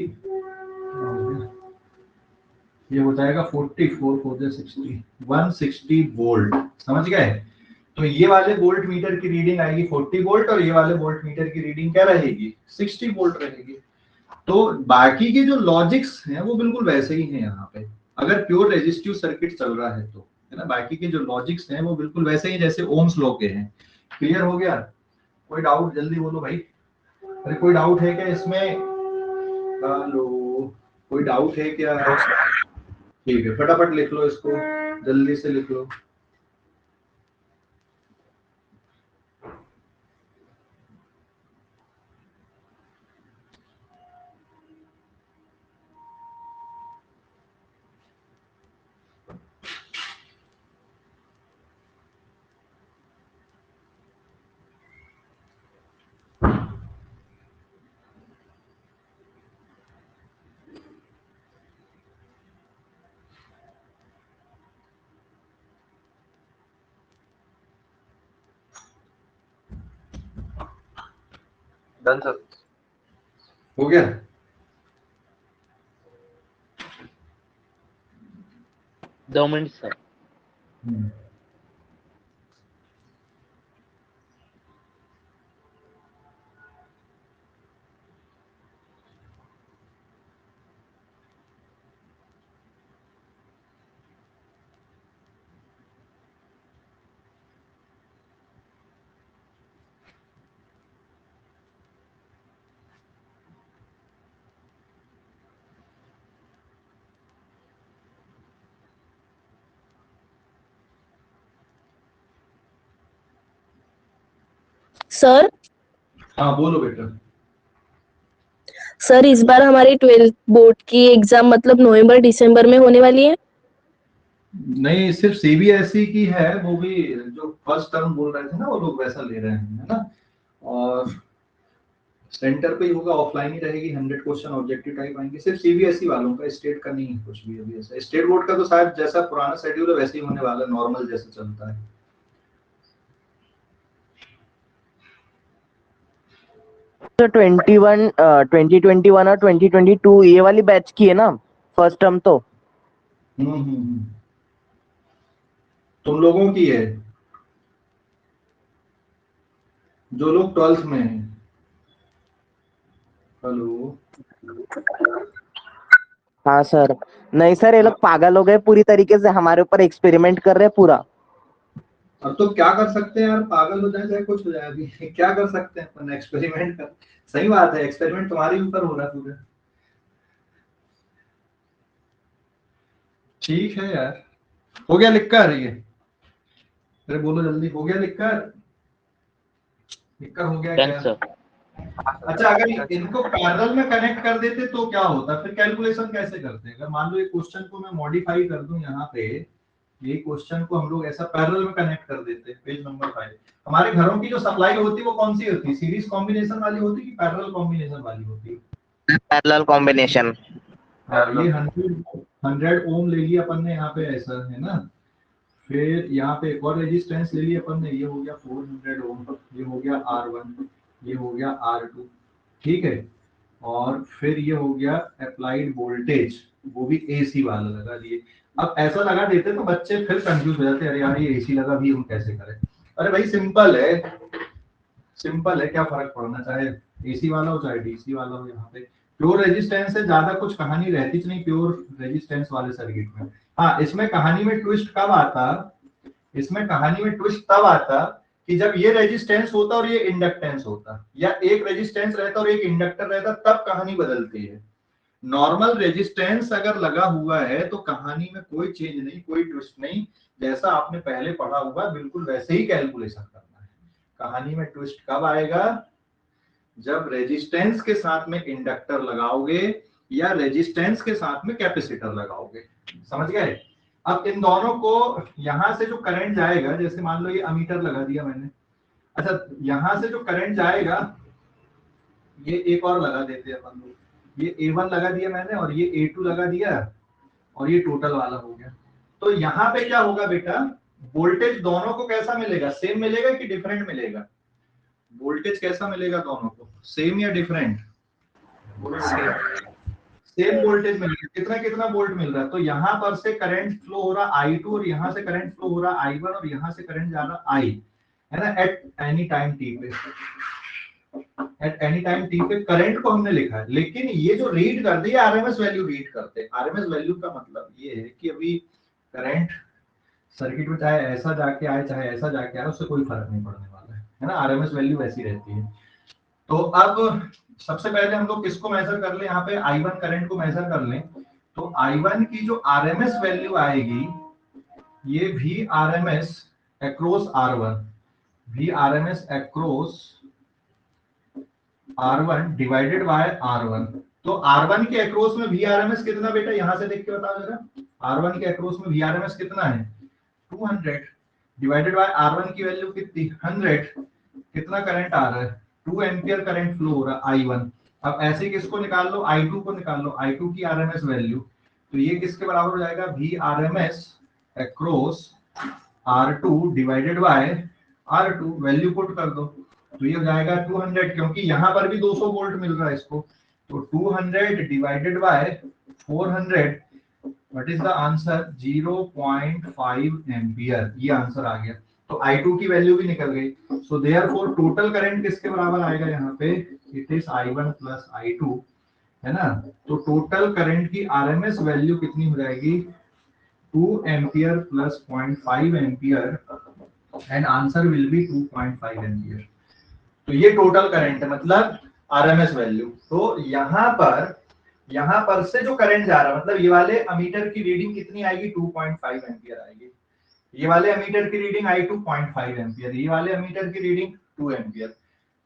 ये हो जाएगा 44 for the 60 160 वोल्ट। समझ गए। तो ये वाले वोल्ट मीटर की रीडिंग आएगी 40 वोल्ट और ये वाले वोल्ट मीटर की रीडिंग क्या रहेगी 60 वोल्ट रहेगी। तो बाकी के जो लॉजिक्स हैं वो बिल्कुल वैसे ही हैं यहाँ पे, अगर प्योर रेजिस्टिव सर्किट चल रहा है तो, है ना। बाकी के जो लॉजिक्स हैं वो बिल्कुल वैसे ही जैसे ओम्स लॉ के हैं। क्लियर हो गया। कोई डाउट जल्दी बोलो भाई। अरे कोई डाउट है क्या इसमें? हेलो कोई डाउट है क्या? ठीक है फटाफट लिख लो इसको, जल्दी से लिख लो। Done sir. हो गया। दो मिनट सर। सर हाँ बोलो बेटा। सर इस बार हमारी 12th बोर्ड की एग्जाम मतलब नवंबर दिसंबर में होने वाली है। नहीं सिर्फ सीबीएसई की है, वो भी जो फर्स्ट टर्म बोल रहे थे ना वो लोग वैसा ले रहे हैं, है ना। और सेंटर पे ही होगा, ऑफलाइन ही रहेगी, 100 क्वेश्चन ऑब्जेक्टिव टाइप आएंगे, सिर्फ सीबीएसई वालों का, स्टेट का नहीं है कुछ भी अभी ऐसा। स्टेट बोर्ड का तो शायद जैसा पुराना शेड्यूल है वैसे ही होने वाला, नॉर्मल जैसे चलता है। तो 2021 और 2022 ये वाली बैच की है ना फर्स्ट टर्म तो। तुम लोगों की है जो लोग 12th में हैं। हेलो हाँ सर। नहीं सर ये लोग पागल हो गए पूरी तरीके से, हमारे ऊपर एक्सपेरिमेंट कर रहे हैं पूरा। अब तो क्या कर सकते हैं यार, पागल हो जाए चाहे कुछ हो जाए, अभी क्या कर सकते हैं अपन, एक्सपेरिमेंट कर। सही बात है, एक्सपेरिमेंट तुम्हारे ऊपर हो रहा है पूरा। ठीक है यार। हो गया लिखकर ये? अरे बोलो जल्दी, हो गया लिखकर? लिखकर हो गया क्या? सर। अच्छा अगर इनको पैरेलल में कनेक्ट कर देते तो क्या होता, फिर कैलकुलेशन कैसे करते? अगर मान लो ये क्वेश्चन को मैं मॉडिफाई कर दूं यहाँ पे, ये क्वेश्चन को हम लोग ऐसा पैरेलल में कनेक्ट कर देते। Page number 5। हमारे घरों की जो सप्लाई होती है वो कौन सी होती है, सीरीज कॉम्बिनेशन वाली होती है कि पैरेलल कॉम्बिनेशन वाली होती है? Parallel combination. ये 100 ओम ले लिया अपन ने यहाँ पे, ऐसा है ना। फिर यहाँ पे एक और रेजिस्टेंस ले लिया अपन ने, ये हो गया 400 ओम, ये हो गया R1, ये हो गया R2, ठीक है। और फिर ये हो गया अप्लाइड वोल्टेज, वो भी एसी वाला लगा दिए। अब ऐसा लगा देते तो बच्चे फिर कंफ्यूज हो जाते, अरे यार ये एसी लगा भी हम कैसे करें। अरे भाई सिंपल है, सिंपल है, क्या फर्क पड़ना, चाहे एसी वाला हो चाहे डीसी वाला हो। यहाँ पे प्योर रेजिस्टेंस से ज्यादा कुछ कहानी रहती नहीं प्योर रेजिस्टेंस वाले सर्किट में। हाँ इसमें कहानी में ट्विस्ट कब आता, इसमें कहानी में ट्विस्ट तब आता कि जब ये रेजिस्टेंस होता और ये इंडक्टेंस होता, या एक रेजिस्टेंस रहता और एक इंडक्टर रहता, तब कहानी बदलती है। नॉर्मल रेजिस्टेंस अगर लगा हुआ है तो कहानी में कोई चेंज नहीं, कोई ट्विस्ट नहीं, जैसा आपने पहले पढ़ा हुआ बिल्कुल वैसे ही कैलकुलेशन करना है। कहानी में ट्विस्ट कब आएगा? जब रेजिस्टेंस के साथ में इंडक्टर लगाओगे या रेजिस्टेंस के साथ में कैपेसिटर लगाओगे। समझ गए? अब इन दोनों को, यहां से जो करंट जाएगा, जैसे मान लो ये अमीटर लगा दिया मैंने, अच्छा यहां से जो करंट जाएगा, ये एक और लगा देते हैं अपन लोग, ये A1 लगा दिया मैंने और ये A2 लगा दिया और ये टोटल वाला हो गया। तो यहाँ पे क्या होगा बेटा, वोल्टेज दोनों को कैसा मिलेगा? सेम मिलेगा कि डिफरेंट मिलेगा? वोल्टेज कैसा मिलेगा दोनों को, सेम या डिफरेंट? सेम वोल्टेज मिलेगा। कितना कितना वोल्ट मिल रहा है? तो यहाँ पर से करंट फ्लो हो रहा I2 और यहाँ से करंट फ्लो हो रहा I1 और यहाँ से करंट जा रहा I, है ना, एट एनी टाइम टी पे। एट एनी टाइम टी पे करंट को हमने लिखा है, लेकिन ये जो रीड करते हैं आरएमएस वैल्यू रीड करते हैं। आरएमएस वैल्यू का मतलब ये है कि अभी करंट सर्किट में चाहे ऐसा जाके आए चाहे ऐसा जाके आए, उससे कोई फर्क नहीं पड़ने वाला है ना, आरएमएस वैल्यू वैसी रहती है। तो अब सबसे पहले हम लोग किसको मेजर कर ले, यहाँ पे I1 करंट को मेजर कर लें। तो I1 की जो आरएमएस वैल्यू आएगी, ये V RMS across R1, V RMS across R1 divided by R1। तो R1 के अक्रॉस में VRMS कितना बेटा, यहां से देख के बताओ जरा। R1 के अक्रॉस में VRMS कितना है? 200 डिवाइडेड बाय R1 की वैल्यू कितनी? 100। कितना करंट आ रहा है? 2 एम्पियर करंट फ्लो हो रहा है I1। अब ऐसे किसको निकाल लो? I2 को निकाल लो, I2 की RMS वैल्यू। तो ये किसके बराबर हो जाएगा? VRMS across R2 divided by R2, value put कर दो तो ये हो जाएगा 200, क्योंकि यहां पर भी 200 वोल्ट मिल रहा है इसको। तो 200 divided by 400, what is the answer? 0.5 ampere. ये आंसर आ गया। तो I2 की वैल्यू भी निकल गई। सो देयरफॉर टोटल करंट किसके बराबर आएगा यहाँ पे? It is I1 plus I2, है ना। तो टोटल करंट की आरएमएस वैल्यू कितनी हो जाएगी? 2 ampere plus 0.5 ampere, and answer will be 2.5 ampere. तो ये टोटल करंट है, मतलब आरएमएस वैल्यू। तो यहाँ पर से जो करंट जा रहा है, मतलब ये वाले अमीटर की रीडिंग कितनी आएगी? 2.5 एम्पियर आएगी। ये वाले अमीटर की रीडिंग आई 2.5 एम्पियर, ये वाले अमीटर की रीडिंग 2 एम्पियर।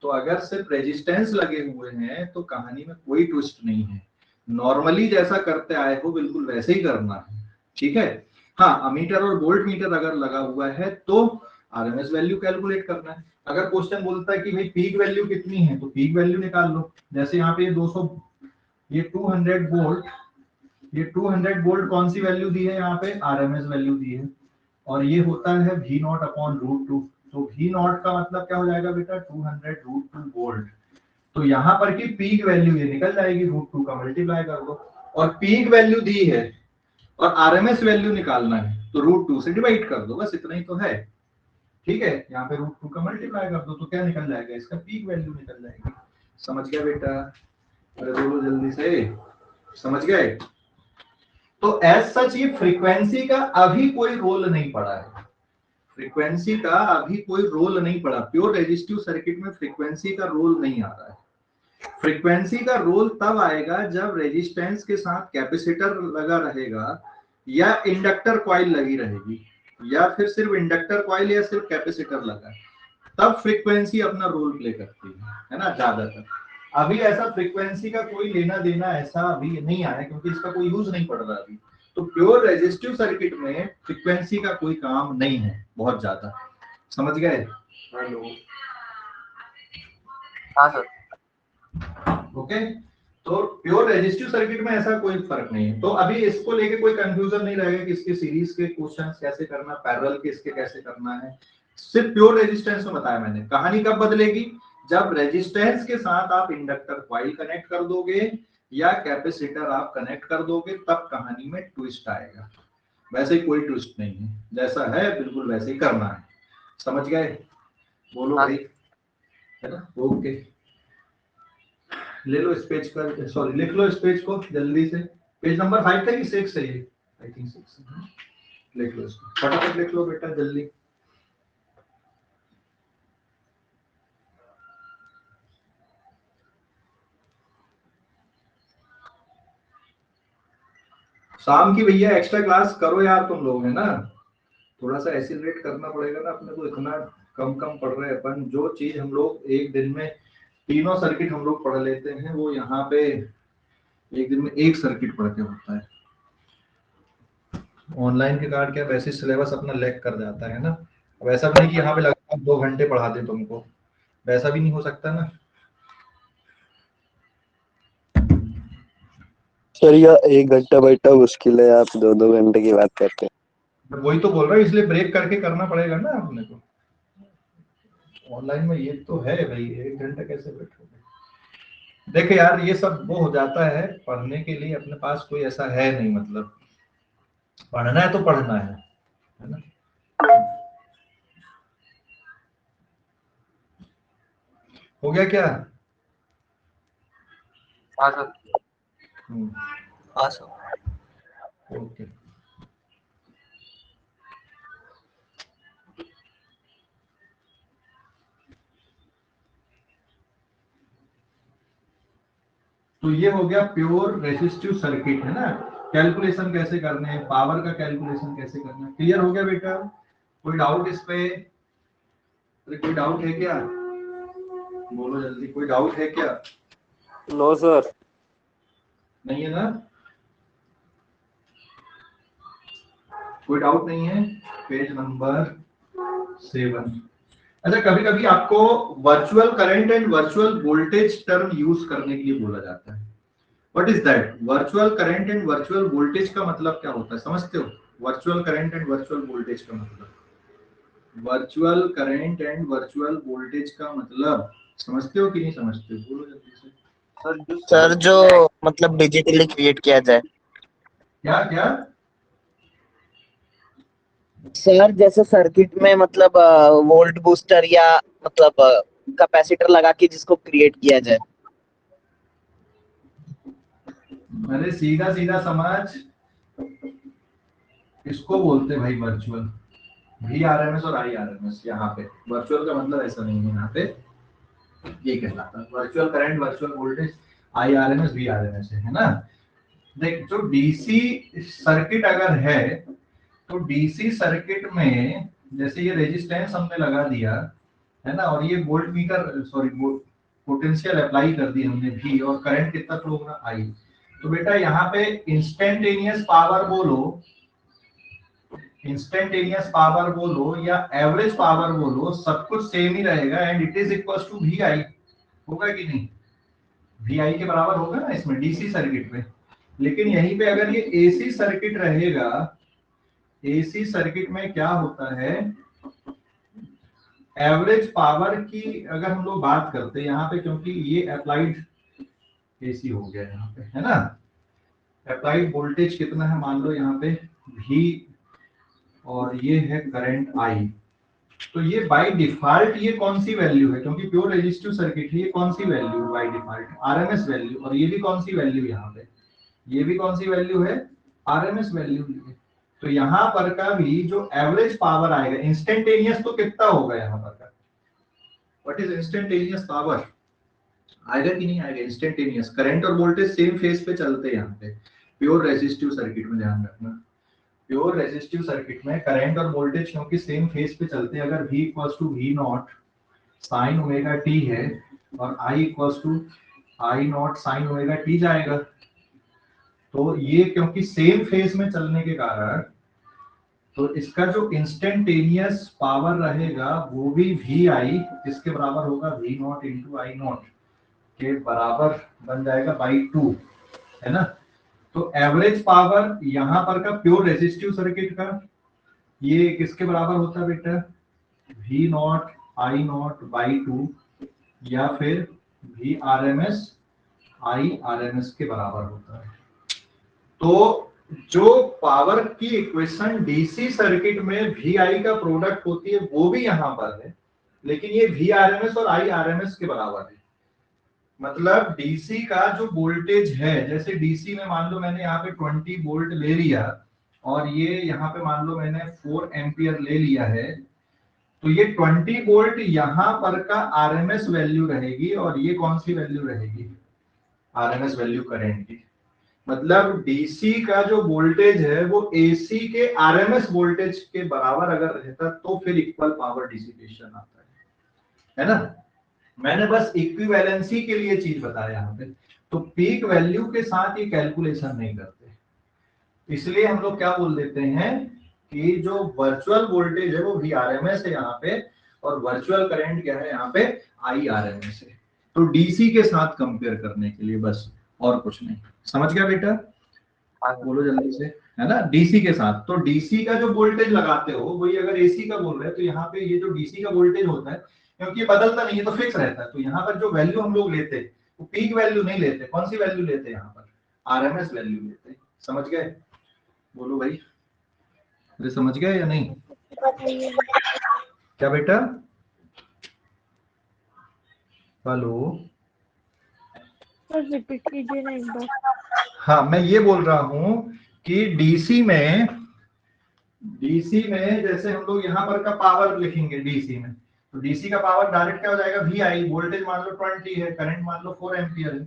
तो अगर सिर्फ रेजिस्टेंस लगे हुए हैं तो कहानी में कोई ट्विस्ट नहीं है, नॉर्मली जैसा करते आए हो बिल्कुल वैसे ही करना है, ठीक है। हाँ, अमीटर और वोल्ट मीटर अगर लगा हुआ है तो आरएमएस वैल्यू कैलकुलेट करना है। अगर क्वेश्चन बोलता है कि भाई पीक वैल्यू कितनी है, तो पीक वैल्यू निकाल लो। जैसे यहाँ पे 200, ये 200 वोल्ट, ये 200 वोल्ट कौन सी वैल्यू दी है यहाँ पे? आरएमएस वैल्यू दी है, और ये होता है V0 अपॉन √2। तो V0 का मतलब क्या हो जाएगा बेटा? 200 √2 वोल्ट। तो यहाँ पर की पीक वैल्यू ये निकल जाएगी, √2 का मल्टीप्लाई कर दो, और पीक वैल्यू दी है और आरएमएस वैल्यू निकालना है तो √2 से डिवाइड कर दो, बस इतना ही तो है, ठीक है। यहाँ पे √2 का मल्टीप्लाई कर दो तो क्या निकल जाएगा? इसका पीक वैल्यू निकल जाएगी। समझ गया बेटा? अरे बोलो जल्दी से, समझ गए? तो एज सच ये फ्रीक्वेंसी का अभी कोई रोल नहीं पड़ा है, फ्रीक्वेंसी का अभी कोई रोल नहीं पड़ा। प्योर रेजिस्टिव सर्किट में फ्रीक्वेंसी का रोल नहीं आ रहा है। फ्रीक्वेंसी का रोल तब आएगा जब रेजिस्टेंस के साथ कैपेसिटर लगा रहेगा या इंडक्टर कॉइल लगी रहेगी, या फिर सिर्फ इंडक्टर कॉइल या सिर्फ कैपेसिटर लगा, तब फ्रीक्वेंसी अपना रोल प्ले करती है ना ज्यादातर। अभी ऐसा फ्रीक्वेंसी का कोई लेना देना ऐसा अभी नहीं आया, क्योंकि इसका कोई यूज नहीं पड़ रहा अभी। तो प्योर रेजिस्टिव सर्किट में फ्रीक्वेंसी का कोई काम नहीं है बहुत ज्यादा। समझ गए? हेलो, हाँ सर। ओके। तो प्योर रेजिस्टिव सर्किट में ऐसा कोई फर्क नहीं है। तो अभी इसको लेके कोई कंफ्यूजन नहीं रहेगा कि इसके सीरीज के क्वेश्चंस कैसे करना, पैरेलल के इसके कैसे करना है। सिर्फ प्योर रेजिस्टेंस में बताया मैंने। कहानी कब बदलेगी? जब रेजिस्टेंस के साथ आप इंडक्टर कॉइल कनेक्ट कर दोगे या कैपेसिटर आप कनेक्ट कर दोगे, तब कहानी में ट्विस्ट आएगा। वैसे कोई ट्विस्ट नहीं है, जैसा है बिल्कुल वैसे ही करना है। समझ गए? बोलो भाई, है ना? ओके, ले लो इस पेज का, सॉरी लिख लो इस पेज को जल्दी से। पेज नंबर 5 था कि 6 है? ये आई थिंक 6 है। लिख लो इसको, फटाफट लिख लो बेटा जल्दी। शाम की भैया एक्स्ट्रा क्लास करो यार तुम लोग, है ना, थोड़ा सा एसिलेट करना पड़ेगा ना अपने को, इतना कम कम पढ़ रहे हैं अपन। जो चीज हम लोग एक दिन में तीनों सर्किट हम लोग पढ़ लेते हैं, वो यहाँ पे एक दिन में एक सर्किट पढ़ के होता है। ऑनलाइन के कार्ड क्या वैसे सिलेबस अपना लैग कर जाता है ना। अब ऐसा भी नहीं कि यहाँ पे लगातार 2 घंटे पढ़ा दे तुमको, वैसा भी नहीं हो सकता ना। सर यह 1 घंटा बैठा मुश्किल है, आप 2-2 घंटे की बात करते हैं। वही तो बोल रहा हूँ, इसलिए ब्रेक करके करना पड़ेगा ना अपने को। ऑनलाइन में ये तो है भाई, 1 घंटा कैसे बैठोगे। देखो यार ये सब वो हो जाता है, पढ़ने के लिए अपने पास कोई ऐसा है नहीं, मतलब पढ़ना है तो पढ़ना है ना। हो गया क्या? हाँ सर। हाँ सर। ओके। तो ये हो गया प्योर रेसिस्टिव सर्किट, है ना। कैलकुलेशन कैसे करने हैं, पावर का कैलकुलेशन कैसे करना है, क्लियर हो गया बेटा? कोई डाउट इस पे? अरे कोई डाउट है क्या? बोलो जल्दी, कोई डाउट है क्या? No sir. नहीं है ना? कोई डाउट नहीं है? Page number 7। अच्छा, कभी कभी आपको virtual current and virtual voltage term use करने के लिए बोला जाता है। What is that? Virtual current and virtual voltage का मतलब क्या होता है, समझते हो? Virtual current and virtual voltage का मतलब, virtual current and virtual voltage का मतलब समझते हो कि नहीं समझते हो? बोलो जल्दी से। सर जो मतलब डिजिटली क्रिएट किया जाए। क्या क्या? सर जैसे सर्किट में मतलब वोल्ट बूस्टर या मतलब कैपेसिटर लगा के जिसको क्रिएट किया जाए। अरे सीधा सीधा समझ, इसको बोलते भाई वर्चुअल। VRMS और IRMS, यहाँ पे वर्चुअल का मतलब ऐसा नहीं है, यहाँ पे ये कहलाता है virtual current virtual voltage, IRMS VRMS है ना। देख, जो डीसी सर्किट अगर है तो डीसी सर्किट में जैसे ये रेजिस्टेंस हमने लगा दिया है ना, और ये volt meter sorry potential apply कर दी हमने V, और करंट कितना फ्लो हो रहा I। तो बेटा यहाँ पे इंस्टेंटेनियस पावर बोलो, इंस्टेंटेनियस पावर बोलो या एवरेज पावर बोलो, सब कुछ सेम ही रहेगा, and it is equal to VI। होगा कि नहीं? VI के बराबर होगा ना इसमें डीसी सर्किट में। लेकिन यहीं पे अगर ये एसी सर्किट रहेगा, एसी सर्किट में क्या होता है, एवरेज पावर की अगर हम लोग बात करते हैं यहाँ पे, क्योंकि ये अप्लाइड एसी हो गया यहाँ पे, है ना। अप्लाइड वोल्टेज कितना है मान लो यहाँ पे V, और ये है करंट I। तो ये बाय डिफॉल्ट ये कौन सी वैल्यू है, क्योंकि प्योर रेजिस्टिव सर्किट है, ये कौन सी वैल्यू है बाय डिफॉल्ट? RMS value. और ये भी कौन सी वैल्यू यहाँ पे, ये भी कौन सी वैल्यू है? RMS वैल्यू है। तो यहाँ पर का भी जो एवरेज पावर आएगा इंस्टेंटेनियस, तो कितना होगा यहाँ पर का? What is instantaneous power? आएगा कि नहीं आएगा इंस्टेंटेनियस? करंट और वोल्टेज सेम फेज पे चलते हैं यहाँ पे प्योर रेजिस्टिव सर्किट में, ध्यान रखना। प्योर रेजिस्टिव सर्किट में करंट और वोल्टेज क्योंकि सेम फेज पे चलते हैं, अगर V equals to V not sine omega T है और I equals to I not sine omega T जाएगा। तो ये क्योंकि सेम फेज में चलने के कारण, तो इसका जो इंस्टेंटेनियस पावर रहेगा वो भी VI, जिसके बराबर होगा V not into I not के बराबर बन जाएगा बाई 2, है ना। तो एवरेज पावर यहाँ पर का प्योर रेजिस्टिव सर्किट का ये किसके बराबर होता है बेटा? V not I not by 2, या फिर VRMS I RMS के बराबर होता है। तो जो पावर की इक्वेशन डीसी सर्किट में VI का प्रोडक्ट होती है वो भी यहाँ पर है, लेकिन ये VRMS और IRMS के बराबर है। मतलब डीसी का जो वोल्टेज है, जैसे डीसी में मान लो मैंने यहाँ पे 20 वोल्ट ले लिया, और ये यहाँ पे मान लो मैंने 4 एम्पियर ले लिया है, तो ये 20 वोल्ट यहाँ पर का RMS वैल्यू रहेगी, और ये कौन सी वैल्यू रहेगी? RMS वैल्यू करंट की। मतलब डीसी का जो वोल्टेज है वो एसी के आरएमएस वोल्टेज के बराबर अगर रहता तो फिर इक्वल पावर डिसिपेशन आता है ना। मैंने बस इक्विवेलेंसी के लिए चीज बताया यहाँ पे, तो पीक वैल्यू के साथ ये कैलकुलेशन नहीं करते, इसलिए हम लोग क्या बोल देते हैं कि जो वर्चुअल वोल्टेज है वो Vrms है यहाँ पे, और वर्चुअल करंट क्या है यहाँ पे, Irms है। तो डीसी के साथ कंपेयर करने के लिए बस, और कुछ नहीं। समझ गया बेटा? बोलो जल्दी से, है ना, डीसी के साथ। तो डीसी का जो वोल्टेज लगाते हो वही अगर एसी का बोल रहे हैं तो यहाँ पे ये जो डीसी का वोल्टेज होता है, क्योंकि ये बदलता नहीं है तो फिक्स रहता है, तो यहाँ पर जो वैल्यू हम लोग लेते हैं वो पीक वैल्यू नहीं लेते, कौन सी वैल्यू लेते हैं यहाँ पर, आरएमएस वैल्यू लेते हैं। समझ गए? बोलो भाई, अरे समझ गए या नहीं? क्या बेटा? हेलो, रिपीट कीजिए ना एक बार। हाँ मैं ये बोल रहा हूं कि डीसी में जैसे हम लोग यहाँ पर का पावर लिखेंगे डीसी में, तो डीसी का पावर डायरेक्ट क्या हो जाएगा, वी आई, वोल्टेज मान लो 20 है, करंट मान लो 4 एम्पियर है,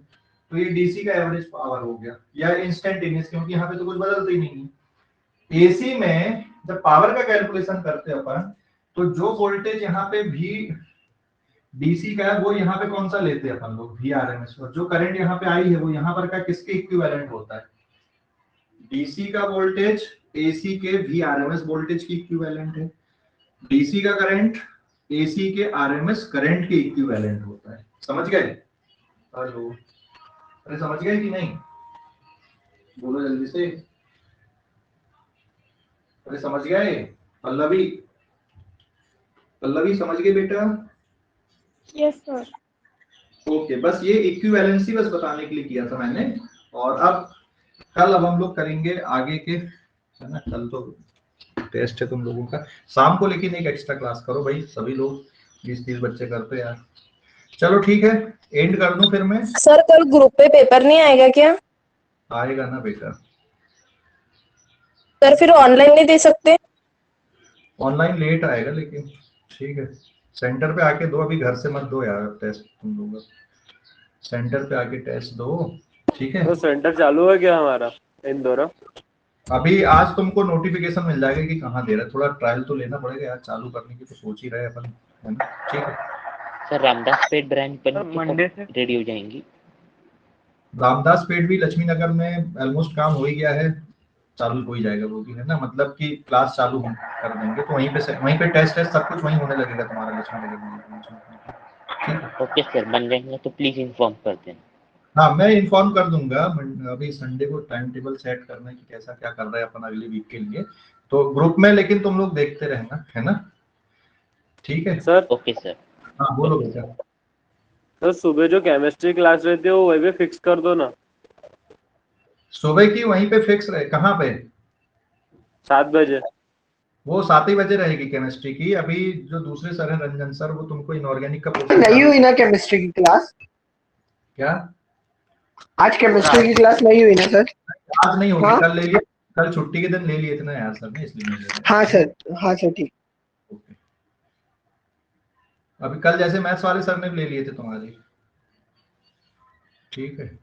तो ये डीसी का एवरेज पावर हो गया, या इंस्टेंटेनियस, क्योंकि यहाँ पे तो कुछ बदलता ही नहीं है। एसी में जब पावर का कैलकुलेशन करते हैं अपन, तो जो वोल्टेज यहाँ पे भी डीसी का है वो यहाँ पे कौन सा लेते हैं अपन लोग, Vrms, और जो करंट यहाँ पे आई है वो यहाँ पर का किसके इक्विवेलेंट होता है, डीसी का वोल्टेज एसी के Vrms वोल्टेज की इक्विवेलेंट है, डीसी का करंट एसी के आरएमएस करंट के इक्विवेलेंट होता है। समझ गए? हेलो, अरे समझ गए कि नहीं? बोलो जल्दी से, अरे समझ गए? पल्लवी, पल्लवी समझ गए बेटा? Yes sir. ओके, बस ये इक्विवेलेंसी बस बताने के लिए किया था मैंने। और अब कल हम लोग करेंगे आगे के, है ना, कल तो टेस्ट है तुम लोगों का, शाम को लेकिन एक एक्स्ट्रा क्लास करो भाई, सभी लोग 20-30 बच्चे करते यार। चलो ठीक है, एंड कर दूं फिर मैं। सर कल ग्रुप पे पेपर नहीं आएगा क्या? आएगा ना बेटा। सर फिर ऑनलाइन नहीं दे सकते? ऑनलाइन लेट आएगा लेकिन ठीक है, सेंटर पे आके दो, अभी घर से मत दो यार टेस्ट, तुम लोग सेंटर पे आके टेस्ट दो, ठीक है? तो सेंटर चालू है क्या हमारा इंदौर? अभी आज तुमको नोटिफिकेशन मिल जाएगा कि कहाँ दे रहा है, थोड़ा ट्रायल तो लेना पड़ेगा यार, चालू करने की तो सोच ही रहे अपन, है ना? ठीक है सर रामदास पेट ब्रांच पर मंडे से रेडी हो जाएंगी। रामदास पेट भी लक्ष्मी नगर में ऑलमोस्ट काम हो ही गया है, चालू हो ही जाएगा वो भी, है ना, मतलब कि क्लास चालू हम कर देंगे, तो वहीं पे टेस्ट सब कुछ वहीं होने लगेगा तुम्हारा लक्ष्मी नगर में। ठीक है, ओके सर, बन जाएंगे तो प्लीज इन्फॉर्म कर देना। हाँ मैं इन्फॉर्म कर दूंगा। अभी संडे को टाइम टेबल सेट करना है कि कैसा क्या कर रहे हैं अपन अगले वीक के लिए, तो ग्रुप में लेकिन तुम लोग देखते रहना, है ना? ठीक है सर। Okay sir. हाँ बोलो बेटा। सर सुबह जो केमिस्ट्री क्लास रहती है वो वही पे फिक्स कर दो ना। सुबह की वहीं पे फिक्स रहे, कहाँ पे? 7 बजे। वो 7 ही बजे रहेगी केमिस्ट्री की। अभी जो दूसरे सर हैं रंजन सर, वो तुमको इनऑर्गेनिक का नहीं हुई ना केमिस्ट्री की क्लास? क्या आज केमिस्ट्री की क्लास नहीं हुई ना सर? आज नहीं होगी, हाँ? कल ले लिया, कल छुट्टी के दिन ले लिए इतना यार सर ने, इसलिए नहीं ले रहे। हाँ सर, हाँ सर ठीक। ओके, अभी कल जैसे मैथ्स वाले सर ने ले लिए थे तुम्हारी, ठीक है?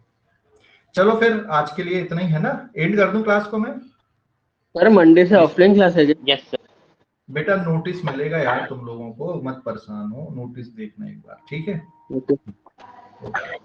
चलो फिर आज के लिए इतना ही, है ना? एंड कर दूं क्लास को मैं? सर मंडे से ऑफलाइन क्लास है? Yes sir. बेटा नोटिस मिलेगा यार तुम लोगों को, मत परेशान हो, नोटिस देखना एक बार, ठीक है? ओके। ओके।